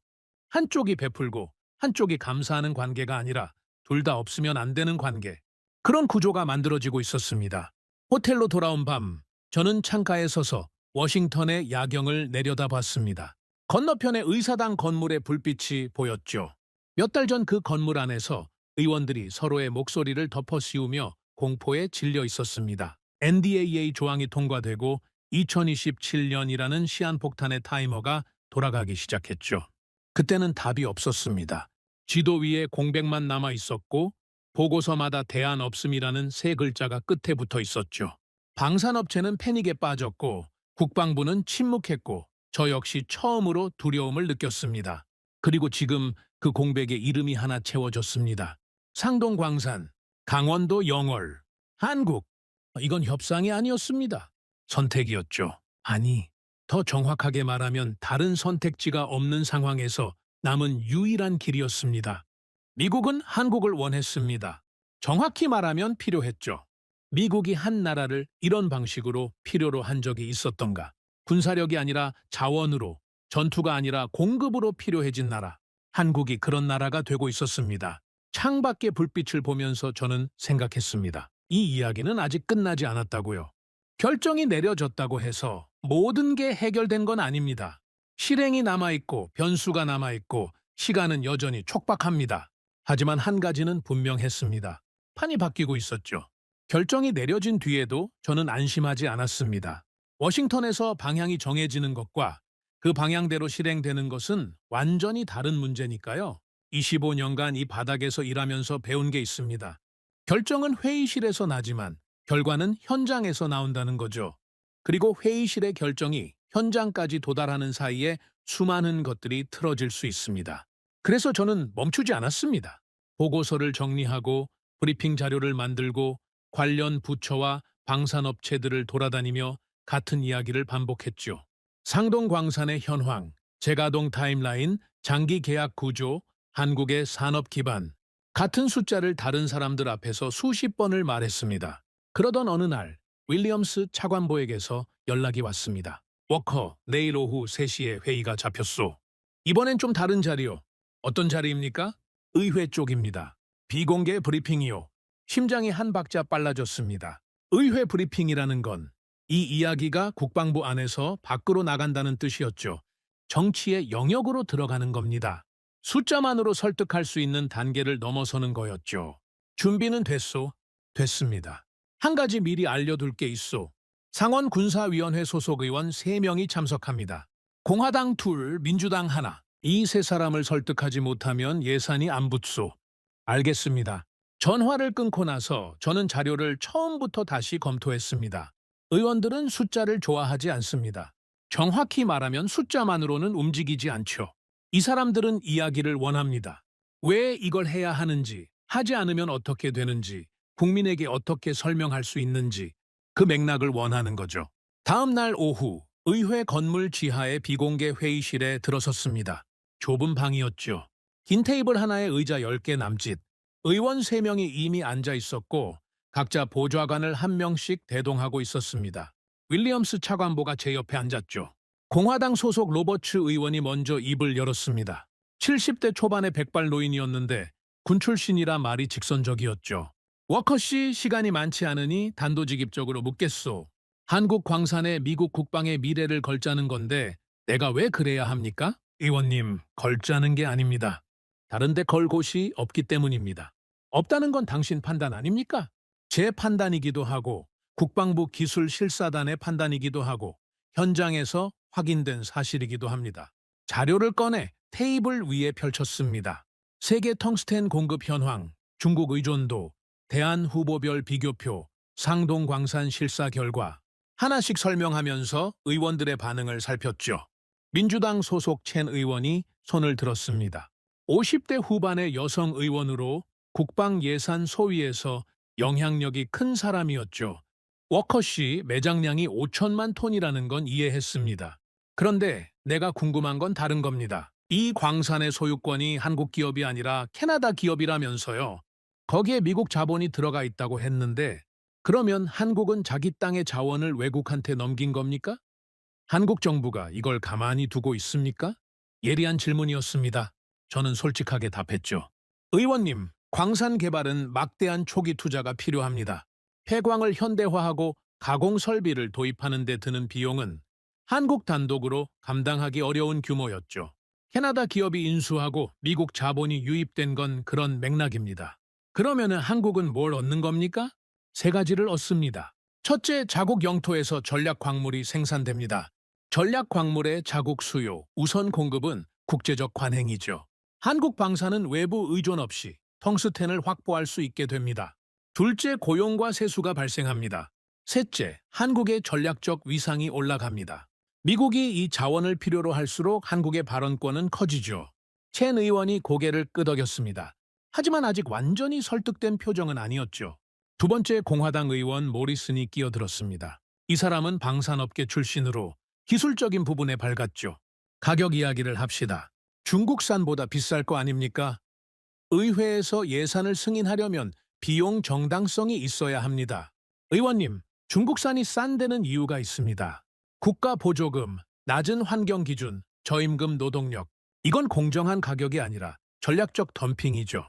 한쪽이 베풀고 한쪽이 감사하는 관계가 아니라 둘 다 없으면 안 되는 관계. 그런 구조가 만들어지고 있었습니다. 호텔로 돌아온 밤, 저는 창가에 서서 워싱턴의 야경을 내려다봤습니다. 건너편의 의사당 건물의 불빛이 보였죠. 몇 달 전 그 건물 안에서 의원들이 서로의 목소리를 덮어씌우며 공포에 질려 있었습니다. NDAA 조항이 통과되고 2027년이라는 시한폭탄의 타이머가 돌아가기 시작했죠. 그때는 답이 없었습니다. 지도 위에 공백만 남아 있었고 보고서마다 대안 없음이라는 세 글자가 끝에 붙어 있었죠. 방산업체는 패닉에 빠졌고 국방부는 침묵했고 저 역시 처음으로 두려움을 느꼈습니다. 그리고 지금 그 공백에 이름이 하나 채워졌습니다. 상동광산, 강원도 영월, 한국. 이건 협상이 아니었습니다. 선택이었죠. 아니, 더 정확하게 말하면 다른 선택지가 없는 상황에서 남은 유일한 길이었습니다. 미국은 한국을 원했습니다. 정확히 말하면 필요했죠. 미국이 한 나라를 이런 방식으로 필요로 한 적이 있었던가? 군사력이 아니라 자원으로, 전투가 아니라 공급으로 필요해진 나라. 한국이 그런 나라가 되고 있었습니다. 창밖의 불빛을 보면서 저는 생각했습니다. 이 이야기는 아직 끝나지 않았다고요. 결정이 내려졌다고 해서 모든 게 해결된 건 아닙니다. 실행이 남아있고 변수가 남아있고 시간은 여전히 촉박합니다. 하지만 한 가지는 분명했습니다. 판이 바뀌고 있었죠. 결정이 내려진 뒤에도 저는 안심하지 않았습니다. 워싱턴에서 방향이 정해지는 것과 그 방향대로 실행되는 것은 완전히 다른 문제니까요. 25년간 이 바닥에서 일하면서 배운 게 있습니다. 결정은 회의실에서 나지만 결과는 현장에서 나온다는 거죠. 그리고 회의실의 결정이 현장까지 도달하는 사이에 수많은 것들이 틀어질 수 있습니다. 그래서 저는 멈추지 않았습니다. 보고서를 정리하고 브리핑 자료를 만들고 관련 부처와 방산업체들을 돌아다니며 같은 이야기를 반복했죠. 상동광산의 현황, 재가동 타임라인, 장기 계약 구조, 한국의 산업 기반. 같은 숫자를 다른 사람들 앞에서 수십 번을 말했습니다. 그러던 어느 날 윌리엄스 차관보에게서 연락이 왔습니다. 워커, 내일 오후 3시에 회의가 잡혔소. 이번엔 좀 다른 자리요. 어떤 자리입니까? 의회 쪽입니다. 비공개 브리핑이요. 심장이 한 박자 빨라졌습니다. 의회 브리핑이라는 건 이 이야기가 국방부 안에서 밖으로 나간다는 뜻이었죠. 정치의 영역으로 들어가는 겁니다. 숫자만으로 설득할 수 있는 단계를 넘어서는 거였죠. 준비는 됐소? 됐습니다. 한 가지 미리 알려둘 게 있소. 상원 군사위원회 소속 의원 3명이 참석합니다. 공화당 2, 민주당 1. 이 3사람을 설득하지 못하면 예산이 안 붙소. 알겠습니다. 전화를 끊고 나서 저는 자료를 처음부터 다시 검토했습니다. 의원들은 숫자를 좋아하지 않습니다. 정확히 말하면 숫자만으로는 움직이지 않죠. 이 사람들은 이야기를 원합니다. 왜 이걸 해야 하는지, 하지 않으면 어떻게 되는지, 국민에게 어떻게 설명할 수 있는지 그 맥락을 원하는 거죠. 다음 날 오후 의회 건물 지하의 비공개 회의실에 들어섰습니다. 좁은 방이었죠. 긴 테이블 하나에 의자 10개 남짓. 의원 3명이 이미 앉아 있었고 각자 보좌관을 1명씩 대동하고 있었습니다. 윌리엄스 차관보가 제 옆에 앉았죠. 공화당 소속 로버츠 의원이 먼저 입을 열었습니다. 70대 초반의 백발 노인이었는데 군 출신이라 말이 직선적이었죠. 워커씨, 시간이 많지 않으니 단도직입적으로 묻겠소. 한국 광산에 미국 국방의 미래를 걸자는 건데 내가 왜 그래야 합니까? 의원님, 걸자는 게 아닙니다. 다른 데 걸 곳이 없기 때문입니다. 없다는 건 당신 판단 아닙니까? 제 판단이기도 하고 국방부 기술실사단의 판단이기도 하고 현장에서 확인된 사실이기도 합니다. 자료를 꺼내 테이블 위에 펼쳤습니다. 세계 텅스텐 공급 현황, 중국 의존도, 대안 후보별 비교표, 상동 광산 실사 결과 하나씩 설명하면서 의원들의 반응을 살폈죠. 민주당 소속 첸 의원이 손을 들었습니다. 50대 후반의 여성 의원으로 국방 예산 소위에서 영향력이 큰 사람이었죠. 워커씨 매장량이 5천만 톤이라는 건 이해했습니다. 그런데 내가 궁금한 건 다른 겁니다. 이 광산의 소유권이 한국 기업이 아니라 캐나다 기업이라면서요. 거기에 미국 자본이 들어가 있다고 했는데 그러면 한국은 자기 땅의 자원을 외국한테 넘긴 겁니까? 한국 정부가 이걸 가만히 두고 있습니까? 예리한 질문이었습니다. 저는 솔직하게 답했죠. 의원님, 광산 개발은 막대한 초기 투자가 필요합니다. 폐광을 현대화하고 가공 설비를 도입하는 데 드는 비용은 한국 단독으로 감당하기 어려운 규모였죠. 캐나다 기업이 인수하고 미국 자본이 유입된 건 그런 맥락입니다. 그러면은 한국은 뭘 얻는 겁니까? 3가지를 얻습니다. 첫째, 자국 영토에서 전략 광물이 생산됩니다. 전략 광물의 자국 수요, 우선 공급은 국제적 관행이죠. 한국 방사는 외부 의존 없이 텅스텐을 확보할 수 있게 됩니다. 둘째, 고용과 세수가 발생합니다. 셋째, 한국의 전략적 위상이 올라갑니다. 미국이 이 자원을 필요로 할수록 한국의 발언권은 커지죠. 첸 의원이 고개를 끄덕였습니다. 하지만 아직 완전히 설득된 표정은 아니었죠. 두 번째, 공화당 의원 모리슨이 끼어들었습니다. 이 사람은 방산업계 출신으로 기술적인 부분에 밝았죠. 가격 이야기를 합시다. 중국산보다 비쌀 거 아닙니까? 의회에서 예산을 승인하려면 비용 정당성이 있어야 합니다. 의원님, 중국산이 싼 데는 이유가 있습니다. 국가 보조금, 낮은 환경 기준, 저임금 노동력. 이건 공정한 가격이 아니라 전략적 덤핑이죠.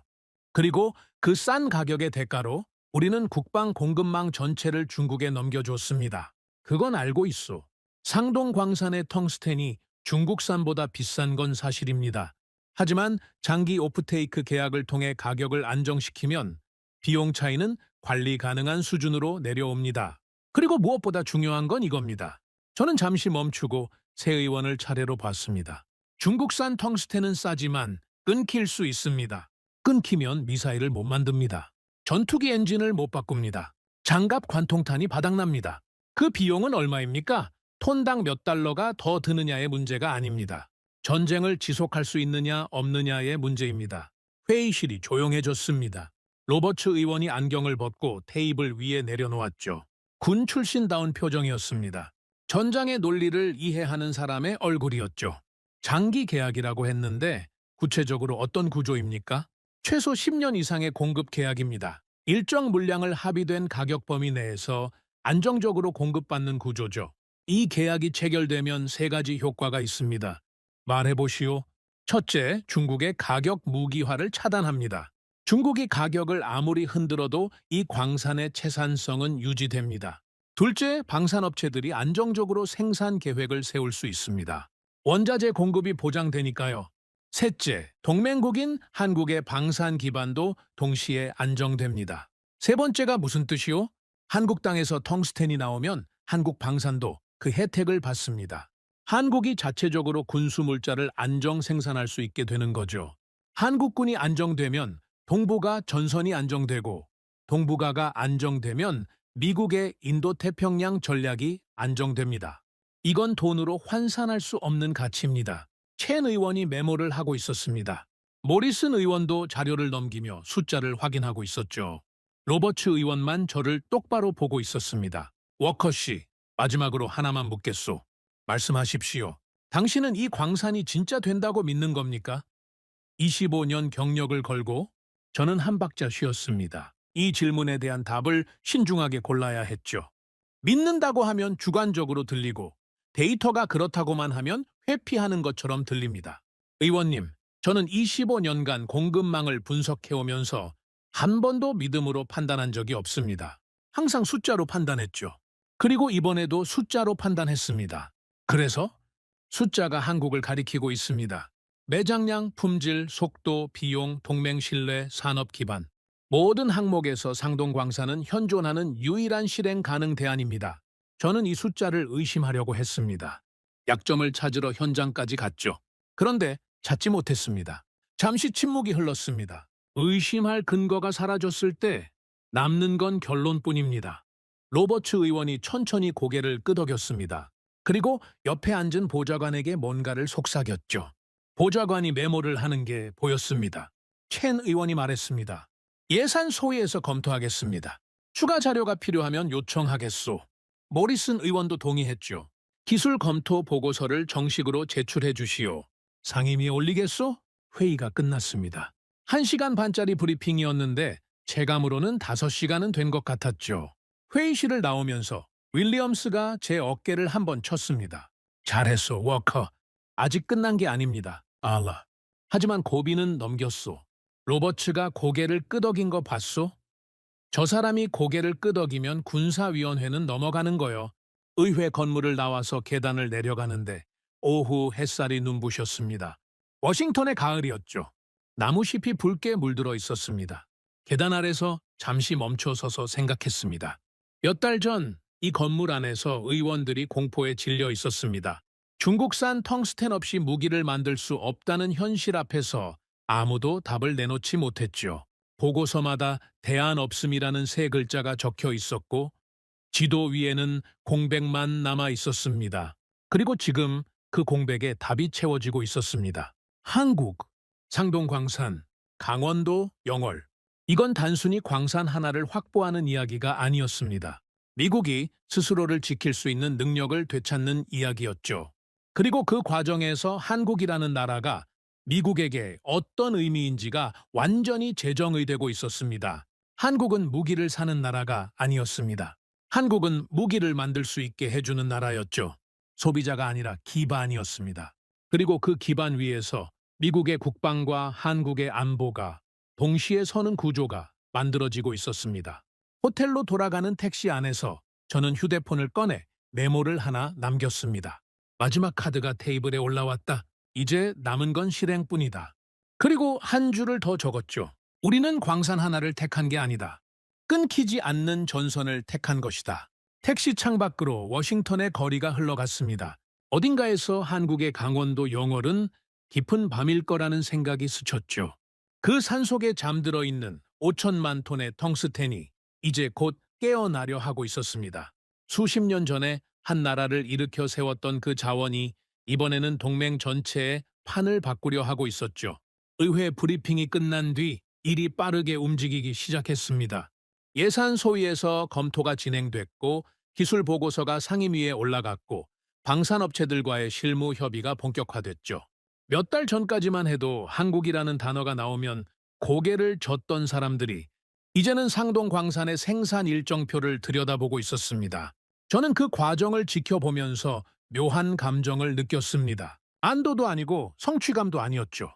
그리고 그 싼 가격의 대가로 우리는 국방 공급망 전체를 중국에 넘겨줬습니다. 그건 알고 있소. 상동 광산의 텅스텐이 중국산보다 비싼 건 사실입니다. 하지만 장기 오프테이크 계약을 통해 가격을 안정시키면 비용 차이는 관리 가능한 수준으로 내려옵니다. 그리고 무엇보다 중요한 건 이겁니다. 저는 잠시 멈추고 새 의원을 차례로 봤습니다. 중국산 텅스텐은 싸지만 끊길 수 있습니다. 끊기면 미사일을 못 만듭니다. 전투기 엔진을 못 바꿉니다. 장갑 관통탄이 바닥납니다. 그 비용은 얼마입니까? 톤당 몇 달러가 더 드느냐의 문제가 아닙니다. 전쟁을 지속할 수 있느냐 없느냐의 문제입니다. 회의실이 조용해졌습니다. 로버츠 의원이 안경을 벗고 테이블 위에 내려놓았죠. 군 출신다운 표정이었습니다. 전장의 논리를 이해하는 사람의 얼굴이었죠. 장기 계약이라고 했는데 구체적으로 어떤 구조입니까? 최소 10년 이상의 공급 계약입니다. 일정 물량을 합의된 가격 범위 내에서 안정적으로 공급받는 구조죠. 이 계약이 체결되면 3가지 효과가 있습니다. 말해보시오. 첫째, 중국의 가격 무기화를 차단합니다. 중국이 가격을 아무리 흔들어도 이 광산의 채산성은 유지됩니다. 둘째, 방산업체들이 안정적으로 생산 계획을 세울 수 있습니다. 원자재 공급이 보장되니까요. 셋째, 동맹국인 한국의 방산 기반도 동시에 안정됩니다. 세 번째가 무슨 뜻이요? 한국 땅에서 텅스텐이 나오면 한국 방산도 그 혜택을 받습니다. 한국이 자체적으로 군수 물자를 안정 생산할 수 있게 되는 거죠. 한국군이 안정되면 동북아 전선이 안정되고 동북아가 안정되면 미국의 인도태평양 전략이 안정됩니다. 이건 돈으로 환산할 수 없는 가치입니다. 첸 의원이 메모를 하고 있었습니다. 모리슨 의원도 자료를 넘기며 숫자를 확인하고 있었죠. 로버츠 의원만 저를 똑바로 보고 있었습니다. 워커 씨, 마지막으로 하나만 묻겠소. 말씀하십시오. 당신은 이 광산이 진짜 된다고 믿는 겁니까? 25년 경력을 걸고 저는 한 박자 쉬었습니다. 이 질문에 대한 답을 신중하게 골라야 했죠. 믿는다고 하면 주관적으로 들리고 데이터가 그렇다고만 하면 회피하는 것처럼 들립니다. 의원님, 저는 25년간 공급망을 분석해오면서 한 번도 믿음으로 판단한 적이 없습니다. 항상 숫자로 판단했죠. 그리고 이번에도 숫자로 판단했습니다. 그래서 숫자가 한국을 가리키고 있습니다. 매장량, 품질, 속도, 비용, 동맹 신뢰, 산업 기반. 모든 항목에서 상동광산은 현존하는 유일한 실행 가능 대안입니다. 저는 이 숫자를 의심하려고 했습니다. 약점을 찾으러 현장까지 갔죠. 그런데 찾지 못했습니다. 잠시 침묵이 흘렀습니다. 의심할 근거가 사라졌을 때 남는 건 결론뿐입니다. 로버츠 의원이 천천히 고개를 끄덕였습니다. 그리고 옆에 앉은 보좌관에게 뭔가를 속삭였죠. 보좌관이 메모를 하는 게 보였습니다. 첸 의원이 말했습니다. 예산 소위에서 검토하겠습니다. 추가 자료가 필요하면 요청하겠소. 모리슨 의원도 동의했죠. 기술 검토 보고서를 정식으로 제출해 주시오. 상임위에 올리겠소? 회의가 끝났습니다. 1시간 반짜리 브리핑이었는데 체감으로는 5시간은 된 것 같았죠. 회의실을 나오면서 윌리엄스가 제 어깨를 한번 쳤습니다. 잘했소, 워커. 아직 끝난 게 아닙니다. 알라. 하지만 고비는 넘겼소. 로버츠가 고개를 끄덕인 거 봤소? 저 사람이 고개를 끄덕이면 군사위원회는 넘어가는 거요. 의회 건물을 나와서 계단을 내려가는데 오후 햇살이 눈부셨습니다. 워싱턴의 가을이었죠. 나무잎이 붉게 물들어 있었습니다. 계단 아래서 잠시 멈춰서서 생각했습니다. 몇 달 전 이 건물 안에서 의원들이 공포에 질려 있었습니다. 중국산 텅스텐 없이 무기를 만들 수 없다는 현실 앞에서 아무도 답을 내놓지 못했죠. 보고서마다 대안 없음이라는 세 글자가 적혀 있었고 지도 위에는 공백만 남아 있었습니다. 그리고 지금 그 공백에 답이 채워지고 있었습니다. 한국, 상동광산, 강원도, 영월. 이건 단순히 광산 하나를 확보하는 이야기가 아니었습니다. 미국이 스스로를 지킬 수 있는 능력을 되찾는 이야기였죠. 그리고 그 과정에서 한국이라는 나라가 미국에게 어떤 의미인지가 완전히 재정의되고 있었습니다. 한국은 무기를 사는 나라가 아니었습니다. 한국은 무기를 만들 수 있게 해주는 나라였죠. 소비자가 아니라 기반이었습니다. 그리고 그 기반 위에서 미국의 국방과 한국의 안보가 동시에 서는 구조가 만들어지고 있었습니다. 호텔로 돌아가는 택시 안에서 저는 휴대폰을 꺼내 메모를 하나 남겼습니다. 마지막 카드가 테이블에 올라왔다. 이제 남은 건 실행뿐이다. 그리고 한 줄을 더 적었죠. 우리는 광산 하나를 택한 게 아니다. 끊기지 않는 전선을 택한 것이다. 택시 창밖으로 워싱턴의 거리가 흘러갔습니다. 어딘가에서 한국의 강원도 영월은 깊은 밤일 거라는 생각이 스쳤죠. 그 산속에 잠들어 있는 5천만 톤의 텅스텐이 이제 곧 깨어나려 하고 있었습니다. 수십 년 전에 한 나라를 일으켜 세웠던 그 자원이 이번에는 동맹 전체의 판을 바꾸려 하고 있었죠. 의회 브리핑이 끝난 뒤 일이 빠르게 움직이기 시작했습니다. 예산 소위에서 검토가 진행됐고 기술 보고서가 상임위에 올라갔고 방산업체들과의 실무 협의가 본격화됐죠. 몇 달 전까지만 해도 한국이라는 단어가 나오면 고개를 젓던 사람들이 이제는 상동 광산의 생산 일정표를 들여다보고 있었습니다. 저는 그 과정을 지켜보면서 묘한 감정을 느꼈습니다. 안도도 아니고 성취감도 아니었죠.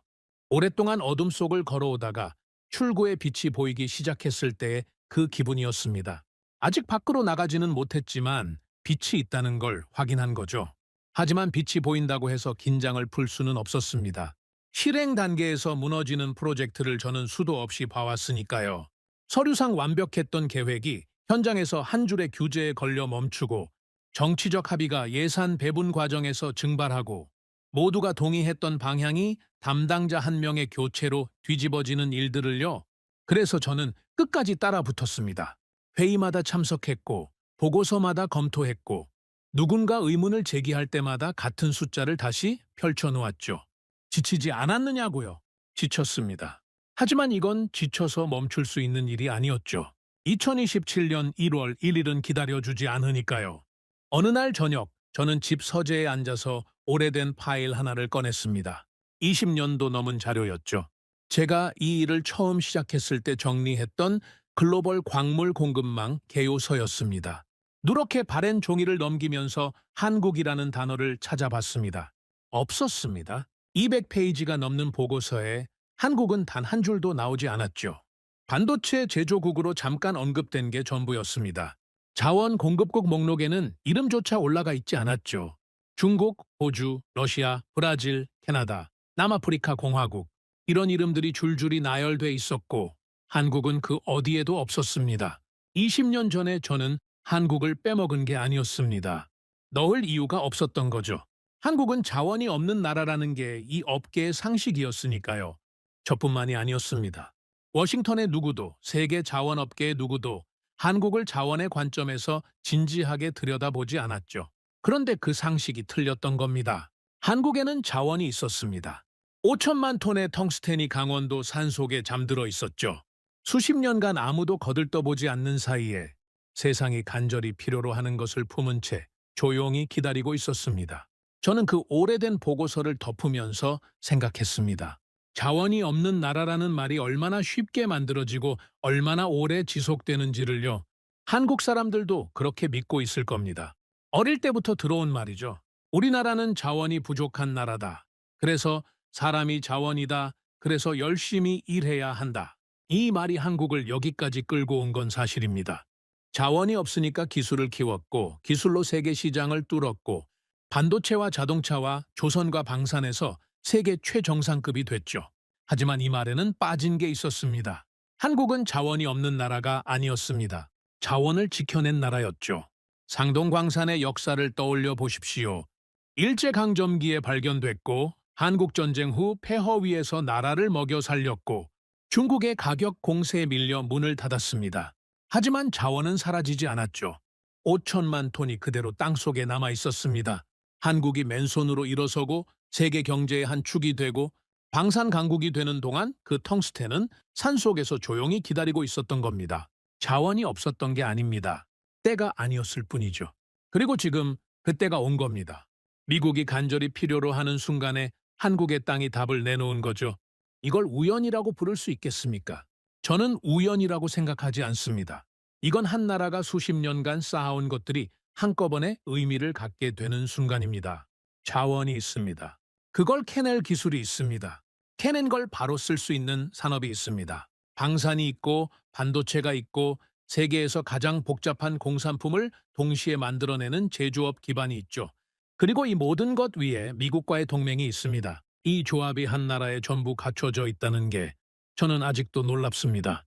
오랫동안 어둠 속을 걸어오다가 출구의 빛이 보이기 시작했을 때의 그 기분이었습니다. 아직 밖으로 나가지는 못했지만 빛이 있다는 걸 확인한 거죠. 하지만 빛이 보인다고 해서 긴장을 풀 수는 없었습니다. 실행 단계에서 무너지는 프로젝트를 저는 수도 없이 봐왔으니까요. 서류상 완벽했던 계획이 현장에서 한 줄의 규제에 걸려 멈추고 정치적 합의가 예산 배분 과정에서 증발하고 모두가 동의했던 방향이 담당자 한 명의 교체로 뒤집어지는 일들을요. 그래서 저는 끝까지 따라 붙었습니다. 회의마다 참석했고 보고서마다 검토했고 누군가 의문을 제기할 때마다 같은 숫자를 다시 펼쳐놓았죠. 지치지 않았느냐고요? 지쳤습니다. 하지만 이건 지쳐서 멈출 수 있는 일이 아니었죠. 2027년 1월 1일은 기다려주지 않으니까요. 어느 날 저녁, 저는 집 서재에 앉아서 오래된 파일 하나를 꺼냈습니다. 20년도 넘은 자료였죠. 제가 이 일을 처음 시작했을 때 정리했던 글로벌 광물 공급망 개요서였습니다. 누렇게 바랜 종이를 넘기면서 한국이라는 단어를 찾아봤습니다. 없었습니다. 200페이지가 넘는 보고서에 한국은 단 한 줄도 나오지 않았죠. 반도체 제조국으로 잠깐 언급된 게 전부였습니다. 자원 공급국 목록에는 이름조차 올라가 있지 않았죠. 중국, 호주, 러시아, 브라질, 캐나다, 남아프리카 공화국 이런 이름들이 줄줄이 나열돼 있었고 한국은 그 어디에도 없었습니다. 20년 전에 저는 한국을 빼먹은 게 아니었습니다. 넣을 이유가 없었던 거죠. 한국은 자원이 없는 나라라는 게 이 업계의 상식이었으니까요. 저뿐만이 아니었습니다. 워싱턴의 누구도, 세계 자원업계의 누구도 한국을 자원의 관점에서 진지하게 들여다보지 않았죠. 그런데 그 상식이 틀렸던 겁니다. 한국에는 자원이 있었습니다. 5천만 톤의 텅스텐이 강원도 산속에 잠들어 있었죠. 수십 년간 아무도 거들떠보지 않는 사이에 세상이 간절히 필요로 하는 것을 품은 채 조용히 기다리고 있었습니다. 저는 그 오래된 보고서를 덮으면서 생각했습니다. 자원이 없는 나라라는 말이 얼마나 쉽게 만들어지고 얼마나 오래 지속되는지를요. 한국 사람들도 그렇게 믿고 있을 겁니다. 어릴 때부터 들어온 말이죠. 우리나라는 자원이 부족한 나라다. 그래서 사람이 자원이다. 그래서 열심히 일해야 한다. 이 말이 한국을 여기까지 끌고 온 건 사실입니다. 자원이 없으니까 기술을 키웠고 기술로 세계 시장을 뚫었고 반도체와 자동차와 조선과 방산에서 세계 최정상급이 됐죠. 하지만 이 말에는 빠진 게 있었습니다. 한국은 자원이 없는 나라가 아니었습니다. 자원을 지켜낸 나라였죠. 상동광산의 역사를 떠올려 보십시오. 일제강점기에 발견됐고 한국전쟁 후 폐허위에서 나라를 먹여 살렸고 중국의 가격 공세에 밀려 문을 닫았습니다. 하지만 자원은 사라지지 않았죠. 5천만 톤이 그대로 땅속에 남아 있었습니다. 한국이 맨손으로 일어서고 세계 경제의 한 축이 되고 방산 강국이 되는 동안 그 텅스텐은 산속에서 조용히 기다리고 있었던 겁니다. 자원이 없었던 게 아닙니다. 때가 아니었을 뿐이죠. 그리고 지금 그때가 온 겁니다. 미국이 간절히 필요로 하는 순간에 한국의 땅이 답을 내놓은 거죠. 이걸 우연이라고 부를 수 있겠습니까? 저는 우연이라고 생각하지 않습니다. 이건 한 나라가 수십 년간 쌓아온 것들이 한꺼번에 의미를 갖게 되는 순간입니다. 자원이 있습니다. 그걸 캐낼 기술이 있습니다. 캐낸 걸 바로 쓸 수 있는 산업이 있습니다. 방산이 있고 반도체가 있고 세계에서 가장 복잡한 공산품을 동시에 만들어내는 제조업 기반이 있죠. 그리고 이 모든 것 위에 미국과의 동맹이 있습니다. 이 조합이 한 나라에 전부 갖춰져 있다는 게 저는 아직도 놀랍습니다.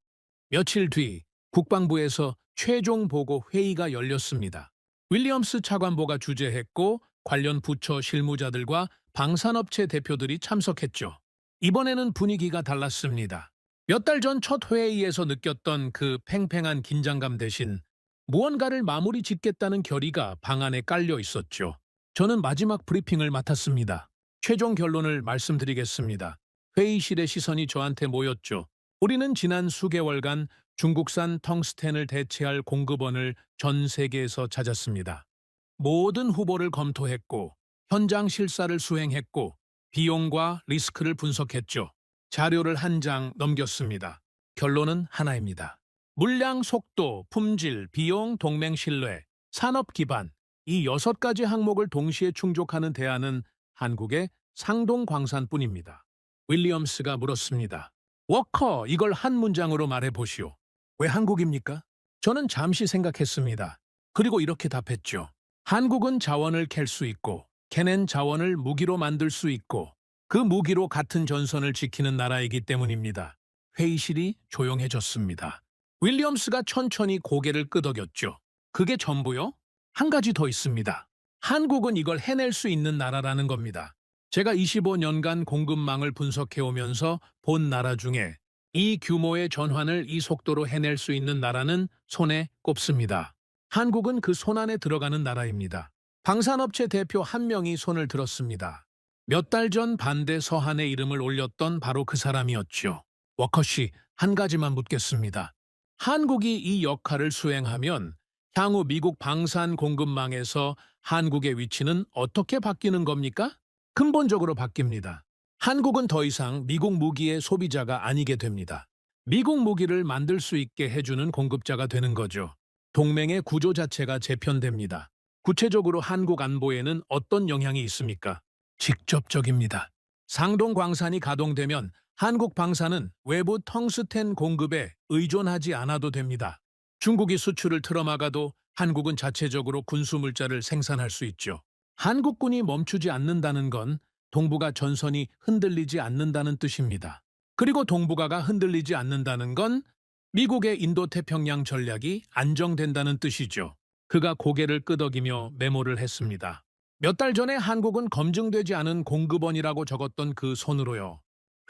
며칠 뒤 국방부에서 최종 보고 회의가 열렸습니다. 윌리엄스 차관보가 주재했고 관련 부처 실무자들과 방산업체 대표들이 참석했죠. 이번에는 분위기가 달랐습니다. 몇 달 전 첫 회의에서 느꼈던 그 팽팽한 긴장감 대신 무언가를 마무리 짓겠다는 결의가 방안에 깔려 있었죠. 저는 마지막 브리핑을 맡았습니다. 최종 결론을 말씀드리겠습니다. 회의실의 시선이 저한테 모였죠. 우리는 지난 수개월간 중국산 텅스텐을 대체할 공급원을 전 세계에서 찾았습니다. 모든 후보를 검토했고 현장 실사를 수행했고 비용과 리스크를 분석했죠. 자료를 한 장 넘겼습니다. 결론은 하나입니다. 물량, 속도, 품질, 비용, 동맹 신뢰, 산업 기반 이 6가지 항목을 동시에 충족하는 대안은 한국의 상동광산뿐입니다. 윌리엄스가 물었습니다. 워커, 이걸 한 문장으로 말해보시오. 왜 한국입니까? 저는 잠시 생각했습니다. 그리고 이렇게 답했죠. 한국은 자원을 캘 수 있고, 캐낸 자원을 무기로 만들 수 있고, 그 무기로 같은 전선을 지키는 나라이기 때문입니다. 회의실이 조용해졌습니다. 윌리엄스가 천천히 고개를 끄덕였죠. 그게 전부요? 한 가지 더 있습니다. 한국은 이걸 해낼 수 있는 나라라는 겁니다. 제가 25년간 공급망을 분석해오면서 본 나라 중에 이 규모의 전환을 이 속도로 해낼 수 있는 나라는 손에 꼽습니다. 한국은 그 손 안에 들어가는 나라입니다. 방산업체 대표 한 명이 손을 들었습니다. 몇 달 전 반대 서한에 이름을 올렸던 바로 그 사람이었죠. 워커씨, 한 가지만 묻겠습니다. 한국이 이 역할을 수행하면 향후 미국 방산 공급망에서 한국의 위치는 어떻게 바뀌는 겁니까? 근본적으로 바뀝니다. 한국은 더 이상 미국 무기의 소비자가 아니게 됩니다. 미국 무기를 만들 수 있게 해주는 공급자가 되는 거죠. 동맹의 구조 자체가 재편됩니다. 구체적으로 한국 안보에는 어떤 영향이 있습니까? 직접적입니다. 상동 광산이 가동되면 한국 방산은 외부 텅스텐 공급에 의존하지 않아도 됩니다. 중국이 수출을 틀어막아도 한국은 자체적으로 군수물자를 생산할 수 있죠. 한국군이 멈추지 않는다는 건 동북아 전선이 흔들리지 않는다는 뜻입니다. 그리고 동북아가 흔들리지 않는다는 건 미국의 인도태평양 전략이 안정된다는 뜻이죠. 그가 고개를 끄덕이며 메모를 했습니다. 몇 달 전에 한국은 검증되지 않은 공급원이라고 적었던 그 손으로요.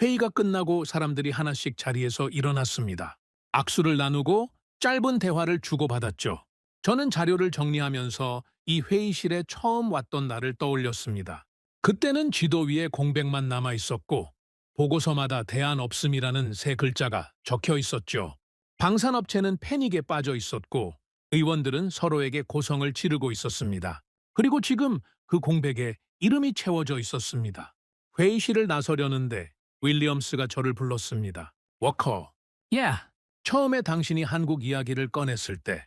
회의가 끝나고 사람들이 하나씩 자리에서 일어났습니다. 악수를 나누고 짧은 대화를 주고받았죠. 저는 자료를 정리하면서 이 회의실에 처음 왔던 날을 떠올렸습니다. 그때는 지도 위에 공백만 남아 있었고 보고서마다 대안 없음이라는 세 글자가 적혀 있었죠. 방산업체는 패닉에 빠져 있었고 의원들은 서로에게 고성을 지르고 있었습니다. 그리고 지금 그 공백에 이름이 채워져 있었습니다. 회의실을 나서려는데 윌리엄스가 저를 불렀습니다. 워커. 처음에 당신이 한국 이야기를 꺼냈을 때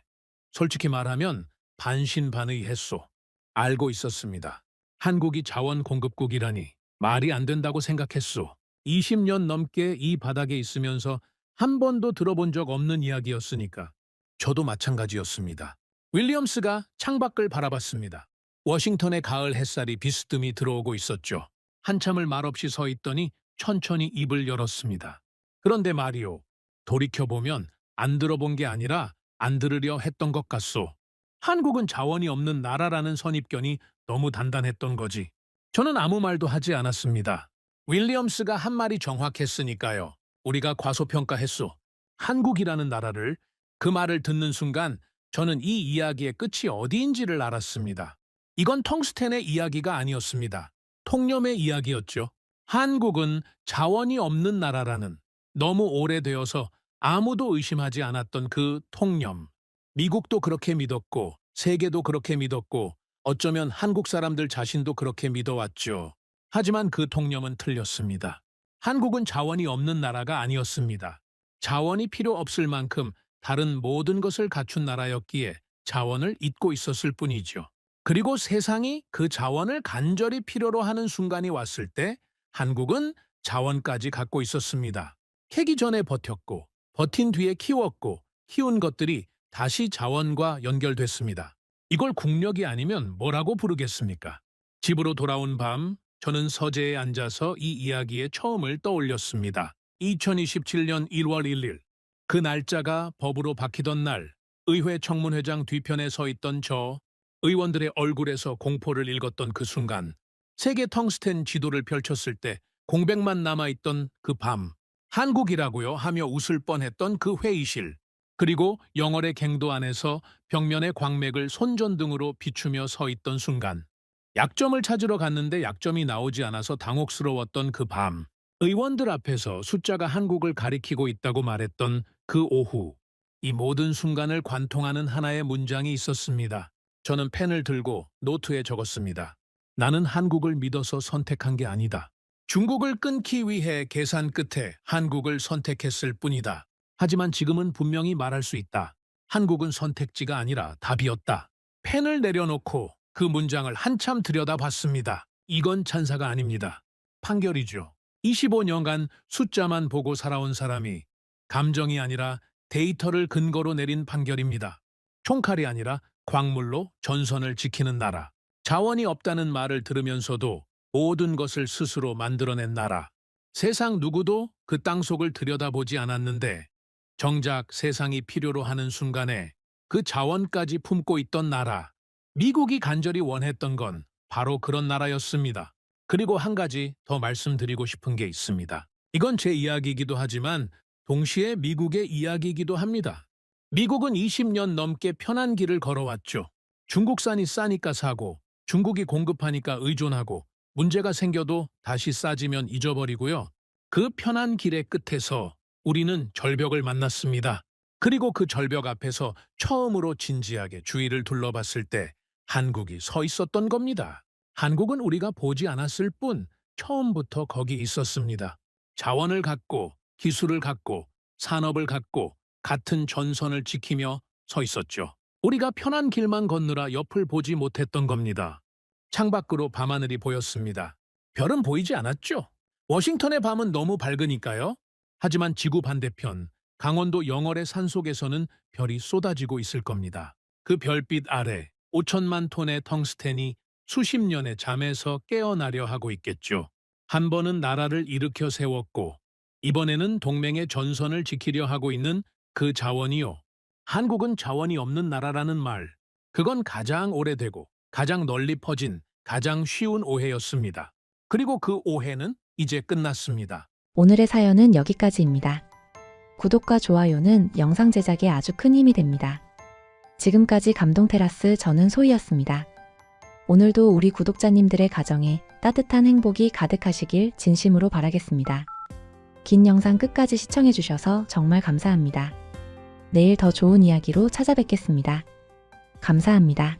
솔직히 말하면 반신반의했소. 알고 있었습니다. 한국이 자원 공급국이라니 말이 안 된다고 생각했소. 20년 넘게 이 바닥에 있으면서 한 번도 들어본 적 없는 이야기였으니까. 저도 마찬가지였습니다. 윌리엄스가 창밖을 바라봤습니다. 워싱턴의 가을 햇살이 비스듬히 들어오고 있었죠. 한참을 말없이 서 있더니 천천히 입을 열었습니다. 그런데 말이오, 돌이켜보면 안 들어본 게 아니라 안 들으려 했던 것 같소. 한국은 자원이 없는 나라라는 선입견이 너무 단단했던 거지. 저는 아무 말도 하지 않았습니다. 윌리엄스가 한 말이 정확했으니까요. 우리가 과소평가했소. 한국이라는 나라를. 그 말을 듣는 순간 저는 이 이야기의 끝이 어디인지를 알았습니다. 이건 텅스텐의 이야기가 아니었습니다. 통념의 이야기였죠. 한국은 자원이 없는 나라라는 너무 오래되어서 아무도 의심하지 않았던 그 통념. 미국도 그렇게 믿었고 세계도 그렇게 믿었고 어쩌면 한국 사람들 자신도 그렇게 믿어왔죠. 하지만 그 통념은 틀렸습니다. 한국은 자원이 없는 나라가 아니었습니다. 자원이 필요 없을 만큼 다른 모든 것을 갖춘 나라였기에 자원을 잊고 있었을 뿐이죠. 그리고 세상이 그 자원을 간절히 필요로 하는 순간이 왔을 때 한국은 자원까지 갖고 있었습니다. 캐기 전에 버텼고 버틴 뒤에 키웠고 키운 것들이 다시 자원과 연결됐습니다. 이걸 국력이 아니면 뭐라고 부르겠습니까? 집으로 돌아온 밤 저는 서재에 앉아서 이 이야기의 처음을 떠올렸습니다. 2027년 1월 1일 그 날짜가 법으로 박히던 날 의회 청문회장 뒤편에 서 있던 저 의원들의 얼굴에서 공포를 읽었던 그 순간 세계 텅스텐 지도를 펼쳤을 때 공백만 남아있던 그 밤 한국이라고요 하며 웃을 뻔했던 그 회의실 그리고 영월의 갱도 안에서 벽면의 광맥을 손전등으로 비추며 서 있던 순간 약점을 찾으러 갔는데 약점이 나오지 않아서 당혹스러웠던 그 밤 의원들 앞에서 숫자가 한국을 가리키고 있다고 말했던 그 오후 이 모든 순간을 관통하는 하나의 문장이 있었습니다. 저는 펜을 들고 노트에 적었습니다. 나는 한국을 믿어서 선택한 게 아니다. 중국을 끊기 위해 계산 끝에 한국을 선택했을 뿐이다. 하지만 지금은 분명히 말할 수 있다. 한국은 선택지가 아니라 답이었다. 펜을 내려놓고 그 문장을 한참 들여다봤습니다. 이건 찬사가 아닙니다. 판결이죠. 25년간 숫자만 보고 살아온 사람이 감정이 아니라 데이터를 근거로 내린 판결입니다. 총칼이 아니라 광물로 전선을 지키는 나라. 자원이 없다는 말을 들으면서도 모든 것을 스스로 만들어낸 나라. 세상 누구도 그 땅속을 들여다보지 않았는데 정작 세상이 필요로 하는 순간에 그 자원까지 품고 있던 나라. 미국이 간절히 원했던 건 바로 그런 나라였습니다. 그리고 한 가지 더 말씀드리고 싶은 게 있습니다. 이건 제 이야기이기도 하지만 동시에 미국의 이야기이기도 합니다. 미국은 20년 넘게 편한 길을 걸어왔죠. 중국산이 싸니까 사고, 중국이 공급하니까 의존하고, 문제가 생겨도 다시 싸지면 잊어버리고요. 그 편한 길의 끝에서 우리는 절벽을 만났습니다. 그리고 그 절벽 앞에서 처음으로 진지하게 주위를 둘러봤을 때 한국이 서 있었던 겁니다. 한국은 우리가 보지 않았을 뿐 처음부터 거기 있었습니다. 자원을 갖고, 기술을 갖고, 산업을 갖고 같은 전선을 지키며 서 있었죠. 우리가 편한 길만 걷느라 옆을 보지 못했던 겁니다. 창밖으로 밤하늘이 보였습니다. 별은 보이지 않았죠. 워싱턴의 밤은 너무 밝으니까요. 하지만 지구 반대편, 강원도 영월의 산속에서는 별이 쏟아지고 있을 겁니다. 그 별빛 아래 5천만 톤의 텅스텐이 수십 년의 잠에서 깨어나려 하고 있겠죠. 한 번은 나라를 일으켜 세웠고 이번에는 동맹의 전선을 지키려 하고 있는 그 자원이요. 한국은 자원이 없는 나라라는 말. 그건 가장 오래되고 가장 널리 퍼진 가장 쉬운 오해였습니다. 그리고 그 오해는 이제 끝났습니다. 오늘의 사연은 여기까지입니다. 구독과 좋아요는 영상 제작에 아주 큰 힘이 됩니다. 지금까지 감동테라스 저는 소희였습니다. 오늘도 우리 구독자님들의 가정에 따뜻한 행복이 가득하시길 진심으로 바라겠습니다. 긴 영상 끝까지 시청해주셔서 정말 감사합니다. 내일 더 좋은 이야기로 찾아뵙겠습니다. 감사합니다.